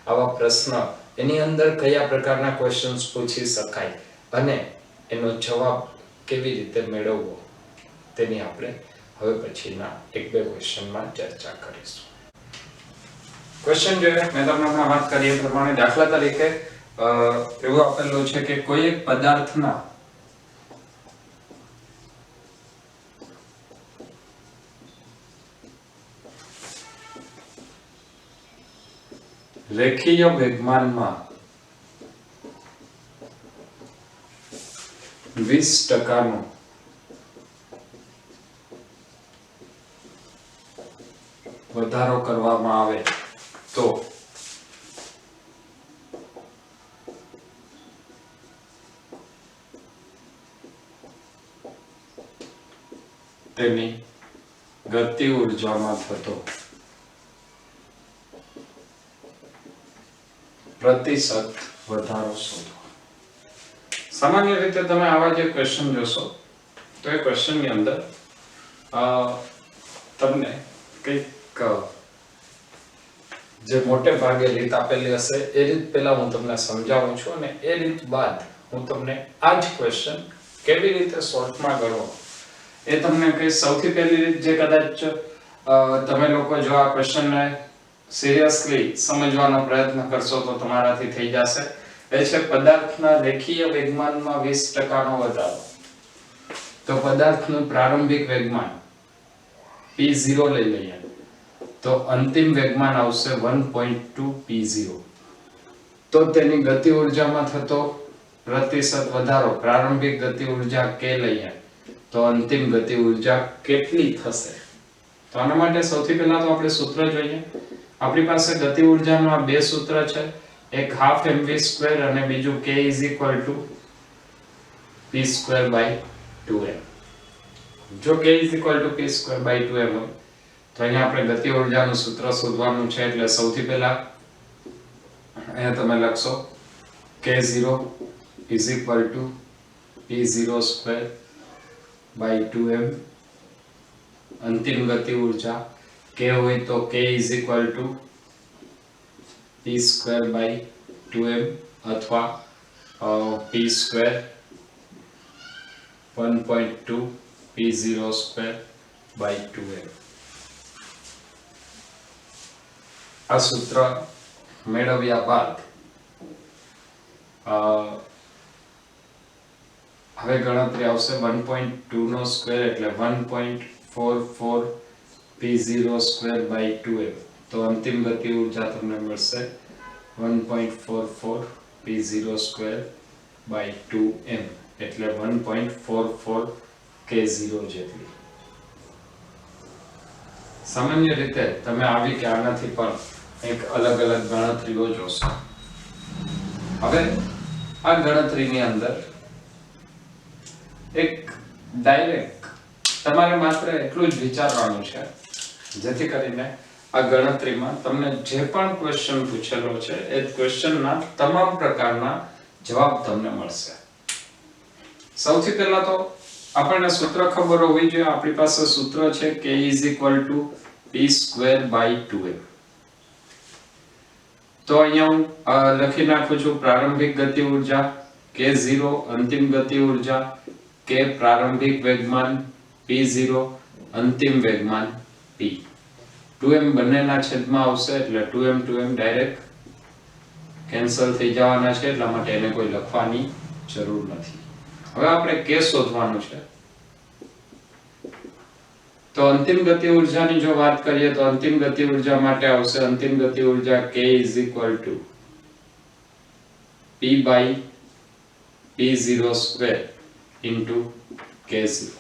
S1: આવા પ્રશ્ન એની અંદર કયા પ્રકારના ક્વેશ્ચન્સ પૂછી શકાય અને એનો જવાબ કેવી રીતે મેળવવો તેની આપણે હવે પછીના 1-2 ક્વેશ્ચનમાં ચર્ચા કરીશું. ક્વેશ્ચન જોઈએ, મેં તમને હમણાં વાત કરી એ પ્રમાણે દાખલા તરીકે એવું આપેલું છે કે કોઈ એક પદાર્થના રેખીય વેગમાનમાં 20% વધારો કરવામાં આવે તો તેની ગતિ ઊર્જામાં થતો પ્રતિશત વધારો શોધો. સામાન્ય રીતે તમે આવા જે ક્વેશ્ચન જોશો તો એ ક્વેશ્ચનની અંદર તમને કંઈક જે મોટે ભાગે રીત આપેલી હશે એ રીત પહેલા હું તમને સમજાવું છું અને એ રીત બાદ હું તમને આ જ ક્વેશ્ચન કેવી રીતે શોર્ટમાં ગણવો એ તમને કઈ. સૌથી પહેલી રીત જે કદાચ તમે લોકો જો આ ક્વેશ્ચનને સિરિયસલી સમજવાનો પ્રયત્ન કરશો તો તમારાથી થઈ જશે એ છે પદાર્થના રેખીય વેગમાનમાં 20% નો વધારો. તો પદાર્થનું પ્રારંભિક વેગમાન p0 લઈ લઈએ તો અંતિમ વેગમાન આવશે 1.2 p0. તો તેની ગતિ ઊર્જામાં થતો પ્રતિશત વધારો પ્રારંભિક ગતિ ઊર્જા k લઈએ તો અંતિમ ગતિ ઊર્જા કેટલી થશે? તો આના માટે સૌથી પહેલા તો આપણે સૂત્ર જોઈએ. આપણી પાસે ગતિ ઊર્જાના બે સૂત્ર છે. એક હાફ mv સ્ક્વેર અને બીજું k is equal to p square by 2m. જો k is equal to p square by 2m હોય તો અહીંયા આપણે ગતિ ઊર્જાનું સૂત્ર શોધવાનું છે. એટલે સૌથી પહેલા અહીંયા તમે લખશો k0 is equal to p0 square by 2m. અંતિમ ગતિ ઊર્જા k હોય તો k is equal to p square by 2m અથવા p square 1.2 p0 square by 2m. આ સૂત્ર મેળવ્યા બાદ હવે ગણતરી આવશે 1.2 નો સ્ક્વેર એટલે 1.44 p0 સ્ક્વેર બાય 2m. તો અંતિમ ગતિ ઊર્જા તમને મળશે 1.44 p0 સ્ક્વેર બાય 2m એટલે 1.44 k0 જેટલી. સામાન્ય રીતે તમે આવી કે આનાથી પણ એક અલગ અલગ ગણતરીઓ જોશો. હવે આ ગણતરીની અંદર એક ડાયરેક્ટ તમારે માત્ર એટલું જ વિચારવાનું છે જેથી કરીને આ ગણતરીમાં તમને જે પણ ક્વેશ્ચન પૂછેલો છે એ ક્વેશ્ચનના તમામ પ્રકારના જવાબ તમને મળશે. સૌથી પહેલા તો આપણને સૂત્ર ખબર હોવી જોઈએ. આપણી પાસે સૂત્ર છે k p square by 2m. તો અહીંયા હું લખી નાખું છું પ્રારંભિક ગતિ ઊર્જા k0, અંતિમ ગતિ ઊર્જા k, પ્રારંભિક વેગમાન p0, અંતિમ વેગમાન p. 2m બંનેના છેદમાં આવશે એટલે 2m ડાયરેક્ટ કેન્સલ થઈ જવાના છે, એટલા માટે એને કોઈ લખવાની જરૂર નથી. હવે આપણે k શોધવાનું છે. તો અંતિમ ગતિ ઊર્જાની જો વાત કરીએ તો અંતિમ ગતિ ઊર્જા માટે આવશે અંતિમ ગતિ ઊર્જા k is equal to p by p0 square into k0.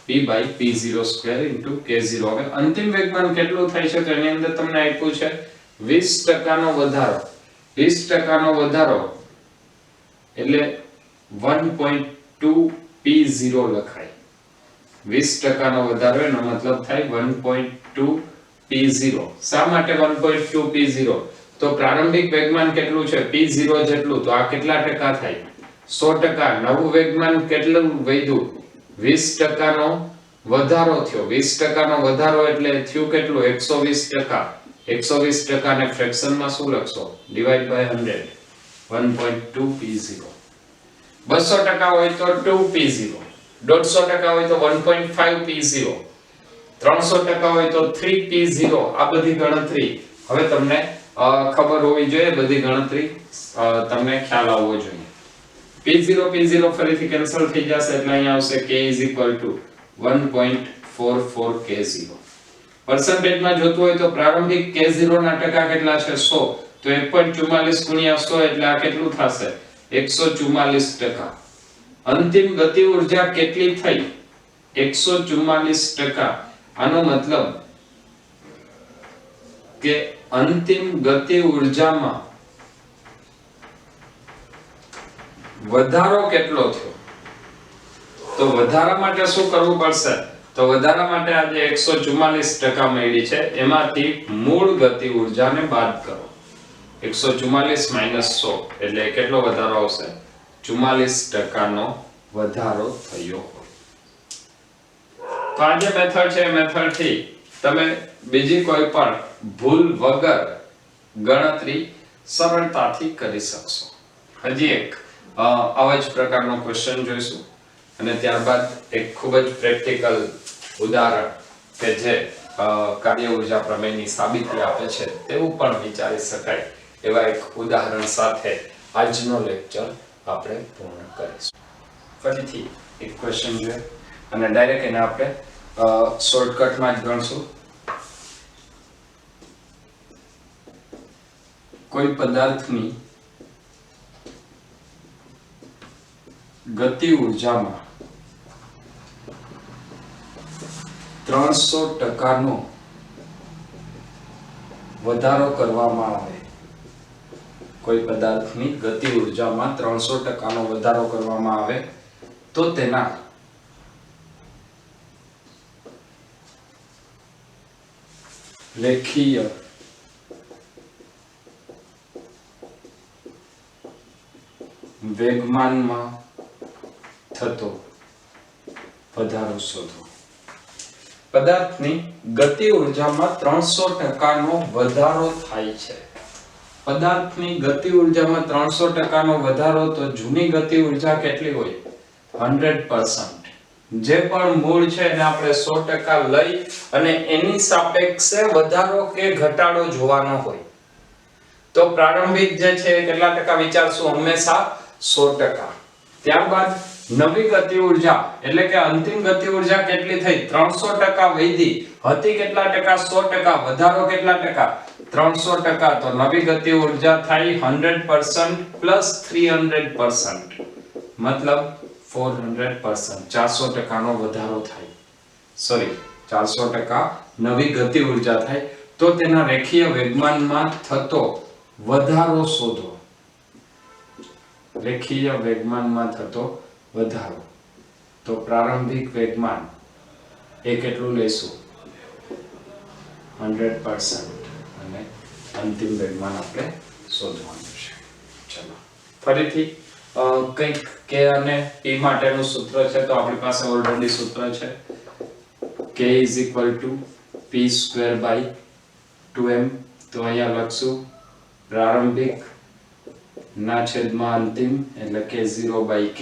S1: p by p0 square into k0. હવે અંતિમ વેગમાન કેટલું થાય છે તો એની અંદર તમને આપ્યું છે 20% નો વધારો. 20% નો વધારો એટલે 1.2 p0 લખાય. 20% નો વધારો એનો મતલબ થાય 1.2 p0. શા માટે 1.2 p0? તો પ્રારંભિક વેગમાન કેટલું છે p0 જેટલું, તો આ કેટલા ટકા થાય 100%. નવું વેગમાન કેટલું વધ્યું 20% નો વધારો થયો. 20% નો વધારો એટલે થયું કેટલું 120%. 120% ને ફ્રેક્શનમાં શું લખશો ડિવાઇડ બાય 100. 1.2 p0. 200% હોય તો 2 p0. 150% હોય તો 1.5 p0. 300% હોય તો 3 p0. આ બધી ગણતરી હવે તમને ખબર હોવી જોઈએ. બધી ગણતરી તમને ખ્યાલ આવવો જોઈએ. p0 ફરીથી કેન્સલ થઈ જશે એટલે અહીંયા આવશે k is equal to 1.44 k0. પર્સન્ટેજમાં જોતું હોય તો પ્રારંભિક k0 ના ટકા કેટલા છે 100. તો 1.44 ગુણ્યા 100 એટલે આ કેટલું થશે 144%. અંતિમ ગતિ ઊર્જા કેટલી થઈ 144%. આનો મતલબ કે અંતિમ ગતિ ઊર્જામાં વધારો કેટલો થયો. તો વધારા માટે શું કરવું પડશે? તો વધારા માટે આ જે 144% મળી છે એમાંથી મૂળ ગતિ ઊર્જાને બાદ કરો. 144 માઈનસ 100 એટલે કેટલો વધારો આવશે 44% નો વધારો થયો હોય. તો આ જે મેથડ છે એ મેથડ થી તમે બીજી કોઈ પણ ભૂલ વગર ગણતરી સરળતાથી કરી શકશો. હજી એક આવા જ પ્રકારનો ક્વેશ્ચન જોઈશું અને ત્યારબાદ એક ખૂબ જ પ્રેક્ટિકલ ઉદાહરણ કે જે કાર્ય ઊર્જા પ્રમેયની સાબિતી આપે છે તેવું પણ વિચારી શકાય એવા એક ઉદાહરણ સાથે આજનો લેક્ચર આપણે પૂર્ણ કરીશું. ફરીથી એક ક્વેશ્ચન જોઈએ અને ડાયરેક્ટ એને આપણે શોર્ટકટમાં જ ગણશું. કોઈ પદાર્થની ગતિ ઊર્જામાં 300% નો વધારો કરવામાં આવે કોઈ પદાર્થની ગતિ ઉર્જામાં 300% નો વધારો કરવામાં આવે તો તેના રેખીય વેગમાનમાં થતો વધારો શોધો. પદાર્થની ગતિ ઉર્જામાં 300% નો વધારો થાય છે. પદાર્થની ગતિ ઉર્જામાં 300% નો વધારો, તો જૂની ગતિ ઉર્જા કેટલી હોય? 100%. જે પણ મૂળ છે એને આપણે 100% લઈ અને એની સાપેક્ષે વધારો કે ઘટાડો જોવાનો હોય. તો પ્રારંભિક જે છે કેટલા ટકા વિચારશું? હંમેશા 100%. ત્યારબાદ નવી ગતિ ઉર્જા એટલે કે અંતિમ ગતિ ઉર્જા કેટલી થઈ? 300% વધી. હતી કેટલા ટકા? 100%. વધારો કેટલા ટકા? 300%. તો નવી ગતિ ઉર્જા થઈ 100% પ્લસ 300%, મતલબ 400%. 400% નો વધારો થાય. સોરી, 400% નવી ગતિ ઉર્જા થાય તો તેના રેખીય વેગમાનમાં થતો વધારો શોધો. રેખીય વેગમાનમાં થતો વધારો. તો પ્રારંભિક વેગમાન એ કેટલું લેશું? 100%. અને અંતિમ વેગમાન આપણે શોધવાનું છે. ચલો ફરીથી કંઈક k અને p માટેનું સૂત્ર છે, તો આપણી પાસે ઓલરેડી સૂત્ર છે. k p² 2m. તો અહીંયા લખશું પ્રારંભિક ના છેદમાં અંતિમ એટલે k0/k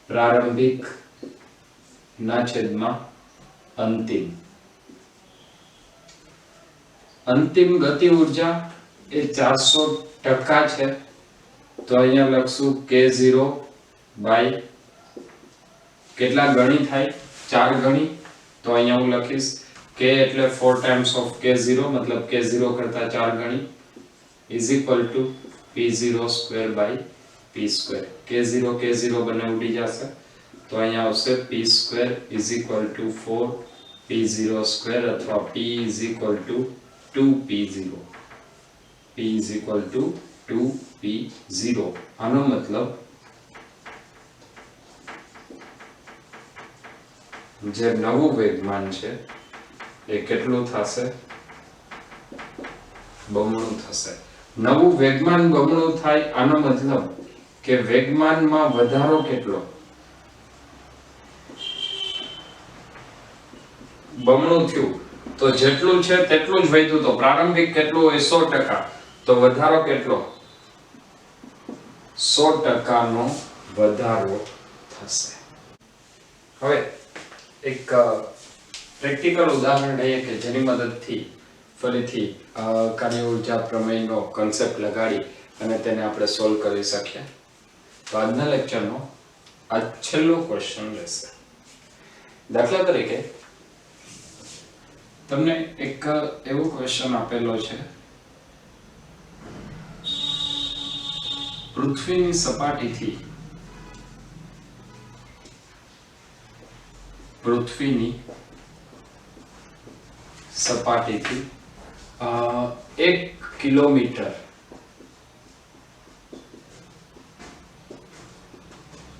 S1: પ્રારંભિક ના છેદમાં અંતિમ. અંતિમ ગતિ ઉર્જા એ 400% છે, તો અહીંયા લખશું k0 કેટલા ગણી થાય? 4 ગણી. તો અહીંયા હું લખીશ k એટલે 4 times of k0, મતલબ k0 કરતા 4 ગણી p02 k0 બંને ઉડી જશે. તો અહીંયા આવશે p² 4 p02 અથવા p 2p0. આનો મતલબ જે નવું વેગમાન છે એ કેટલું થશે? બમણું થશે. નવું વેગમાન બમણું થાય, આનો મતલબ કે વેગમાનમાં વધારો કેટલો? બમણું થયું. તો જેટલું છે તેટલું જ વધ્યું. તો પ્રારંભિક કેટલું હોય? 100%. તો વધારો કેટલો? 100% નો વધારો થશે. હવે એક પ્રેક્ટિકલ ઉદાહરણ લઈએ કે જેની મદદથી ફરીથી કાર્ય ઉર્જા પ્રમેયનો કન્સેપ્ટ લગાડી અને તેને આપણે સોલ્વ કરી શકીએ. તો આજના લેક્ચરનો આ છેલ્લો ક્વેશ્ચન રહેશે. દાખલા તરીકે તમને એક એવો ક્વેશ્ચન આપેલો છે, પૃથ્વીની સપાટીથી 1 કિલોમીટર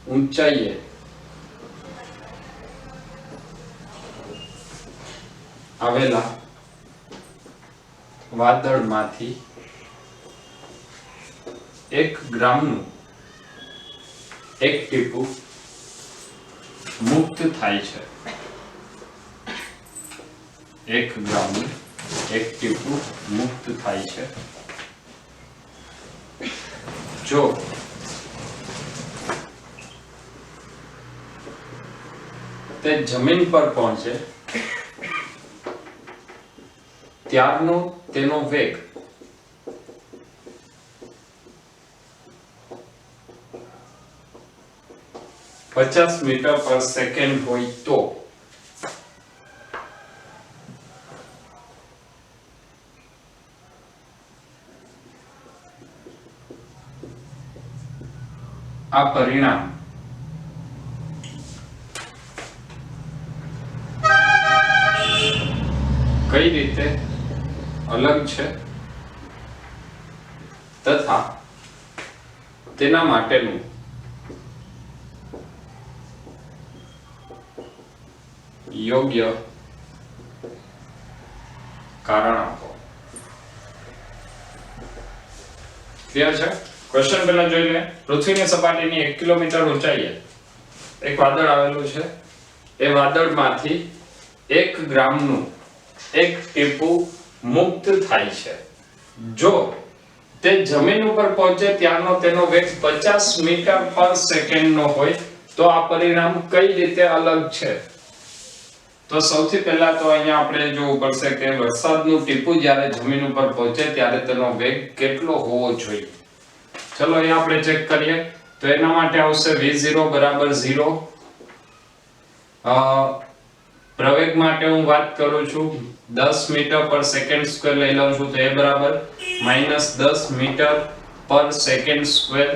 S1: ઊંચાઈએ આવેલા વાદળમાંથી 1 ગ્રામનું એક ટીપું મુક્ત થાય છે. 1 ગ્રામનું એક ટીપું મુક્ત થાય છે. જો તે જમીન પર પહોંચે ત્યારનો તેનો વેગ 50 મીટર પર સેકન્ડ હોય તો આ પરિણામ કઈ રીતે અલગ છે તથા તેના માટેનું યોગ્ય કારણ આપો. ક્લિયર છે? ક્વેશ્ચન પહેલા જોઈ લે. પૃથ્વીની સપાટીની 1 કિલોમીટર ઊંચાઈએ એક વાદળ આવેલું છે. એ વાદળમાંથી 1 ગ્રામનું એક ટીપું મુક્ત થાય છે. જો તે જમીન ઉપર પહોંચે ત્યારનો તેનો વેગ 50 મીટર પર સેકન્ડ નો હોય તો આ પરિણામ કઈ રીતે અલગ છે? તો સૌથી પહેલા તો અહીંયા આપણે જોવું પડશે કે વરસાદનું ટીપું જ્યારે જમીન ઉપર પહોંચે ત્યારે તેનો વેગ કેટલો હોવો જોઈએ. ચલો અહીંયા આપણે ચેક કરીએ. તો એના માટે આવશે v0 બરાબર 0. પ્રવેગ માટે હું વાત કરું છું 10 મીટર પર સેકન્ડ સ્ક્વેર લઈ લઉં છું તો એ બરાબર -10 મીટર પર સેકન્ડ સ્ક્વેર.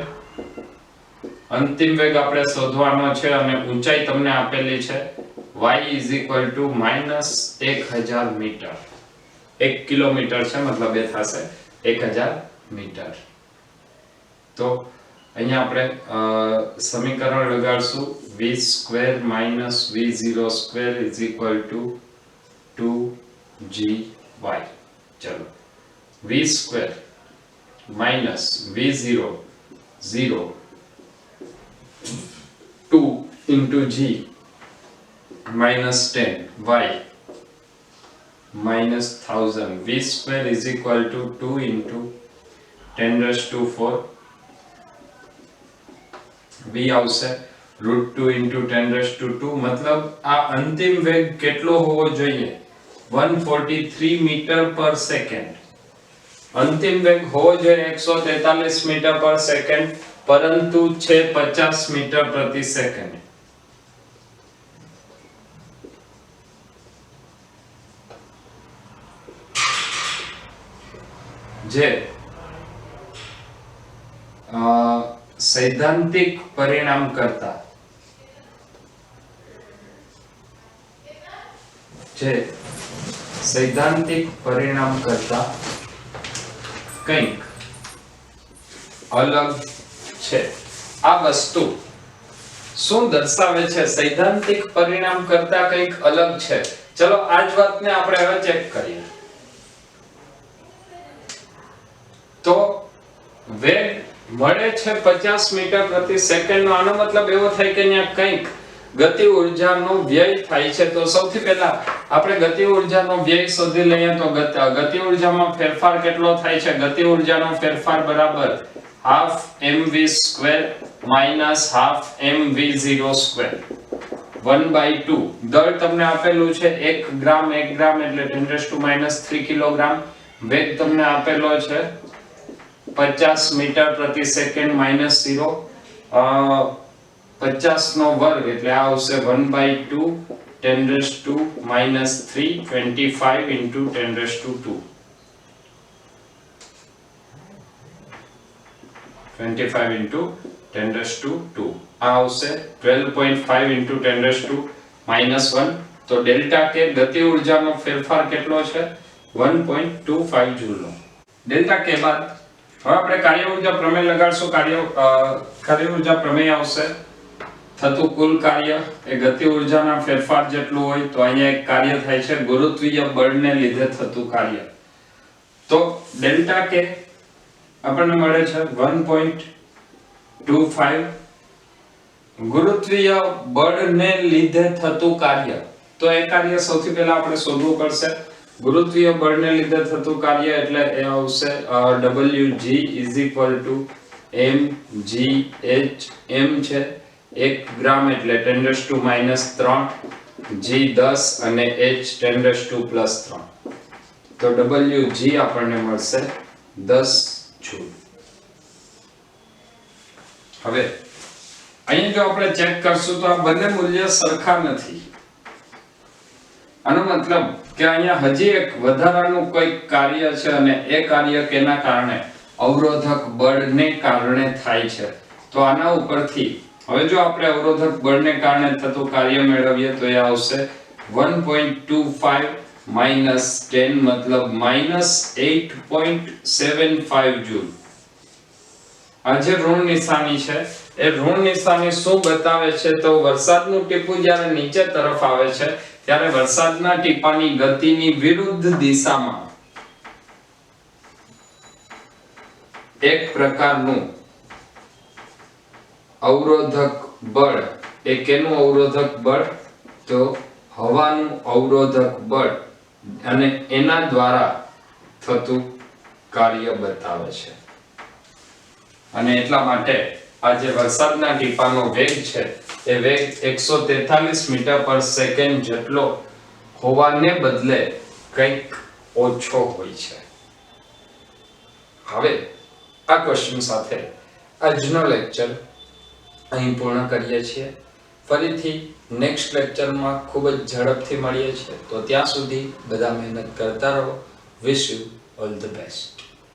S1: અંતિમ વેગ આપણે શોધવાનો છે અને ઊંચાઈ તમને આપેલી છે y -1000 મીટર. 1 કિલોમીટર છે મતલબ એ થશે 1000 મીટર. તો અહીંયા આપણે સમીકરણ લગાડશું v સ્ક્વેર v0 સ્ક્વેર2gy. ચલો v square v0 0 2 into g -10 y -1000 v square is equal to 2 into 10⁻⁴. v આવશે √2 into 10⁻². मतलब આ અંતિમ વેગ કેટલો હોવો જોઈએ? 143 મીટર પર સેકન્ડ. અંતિમ વેગ હોવો જોઈએ 143 મીટર પર સેકન્ડ, પરંતુ છે 50 મીટર પ્રતિ સેકન્ડ. જે સૈદ્ધાંતિક પરિણામ કરતા કંઈક અલગ છે. આ વસ્તુ શું દર્શાવે છે? સૈદ્ધાંતિક પરિણામ કરતા કંઈક અલગ છે. ચલો આ જ વાતને આપણે હવે ચેક કરીએ. તો વેગ મળે છે 50 મીટર પ્રતિ સેકન્ડ નો. આનો મતલબ એવો થાય કે અહીંયા કંઈક ગતિ ઊર્જાનો વ્યય થાય છે. તો સૌથી પહેલા આપણે ગતિ ઊર્જાનો વ્યય શોધી લઈએ. તો ગતિ ઊર્જામાં ફેરફાર કેટલો થાય છે? ગતિ ઊર્જાનો ફેરફાર બરાબર ½ mv² -½ mv0². 1/2. દળ તમને આપેલું છે 1 ગ્રામ એટલે 10⁻³ કિલોગ્રામ. વેગ તમને આપેલો છે 50 મીટર પ્રતિ સેકન્ડ -0. 50 નો વર્ગ એટલે આ આવશે 1/2 10⁻³ -3 25 into 10⁻². 25 into 10⁻². આ આવશે 12.5 into 10⁻⁻1. તો ડેલ્ટા કે ગતિ ઊર્જાનો ફેરફાર કેટલો છે? 1.25 જૂલ. ડેલ્ટા કે બાદ હવે આપણે કાર્ય ઊર્જા પ્રમેય લગાડશું. કાર્ય ઊર્જા પ્રમેય આવશે થતું કુલ કાર્ય એ ગતિ ઊર્જાના ફેરફાર જેટલું હોય. તો અહીંયા એક કાર્ય થાય છે ગુરુત્વીય બળને લીધે થતું કાર્ય. તો ડેલ્ટા કે આપણને મળે છે 1.25 ગુરુત્વીય બળને લીધે થતું કાર્ય. તો એ કાર્ય સૌથી પહેલા આપણે શોધવું પડશે. ગુરુત્વીય બળને લીધે થતું કાર્ય એટલે એ આવશે Wg mgh. m છે 1 ગ્રામ એટલે 10⁻³ g 10 અને h 10⁻+3. તો Wg આપણને મળશે 10 જૂલ. હવે અહીં જો આપણે ચેક કરશું તો આ બંને મૂલ્ય સરખા નથી. આનો મતલબ કે અહીંયા હજી એક વધારાનું કોઈ કાર્ય છે અને એ કાર્ય કેના કારણે? અવરોધક બળને કારણે થાય છે. તો આના ઉપરથી હવે જો આપણે અવરોધક બળને કારણે થતું કાર્ય મેળવીએ તો એ આવશે 1.25 -10 મતલબ -8.75 જૂલ. આ જે ઋણ નિશાની છે એ ઋણ નિશાની શું બતાવે છે તો વરસાદનું ટીપું જ્યારે નીચે તરફ આવે છે ત્યારે વરસાદના ટીપાની ગતિની વિરુદ્ધ દિશામાં એક પ્રકારનું અવરોધક બળ, એ કેનું અવરોધક બળ તો હવાનું અવરોધક બળ, અને એના દ્વારા થતું કાર્ય બતાવે છે. અને એટલા માટે આ જે વરસાદના ટીપાનો વેગ છે એ વેગ 143 મીટર પર સેકન્ડ જેટલો હોવાને બદલે કંઈક ઓછો હોય છે. હવે આ ક્વેશ્ચન સાથે આજનો લેક્ચર અહીં પૂર્ણ કરીએ છીએ. ફરીથી નેક્સ્ટ લેક્ચરમાં ખૂબ જ ઝડપથી મળીએ છીએ. તો ત્યાં સુધી બધા મહેનત કરતા રહો. Wish you all the best.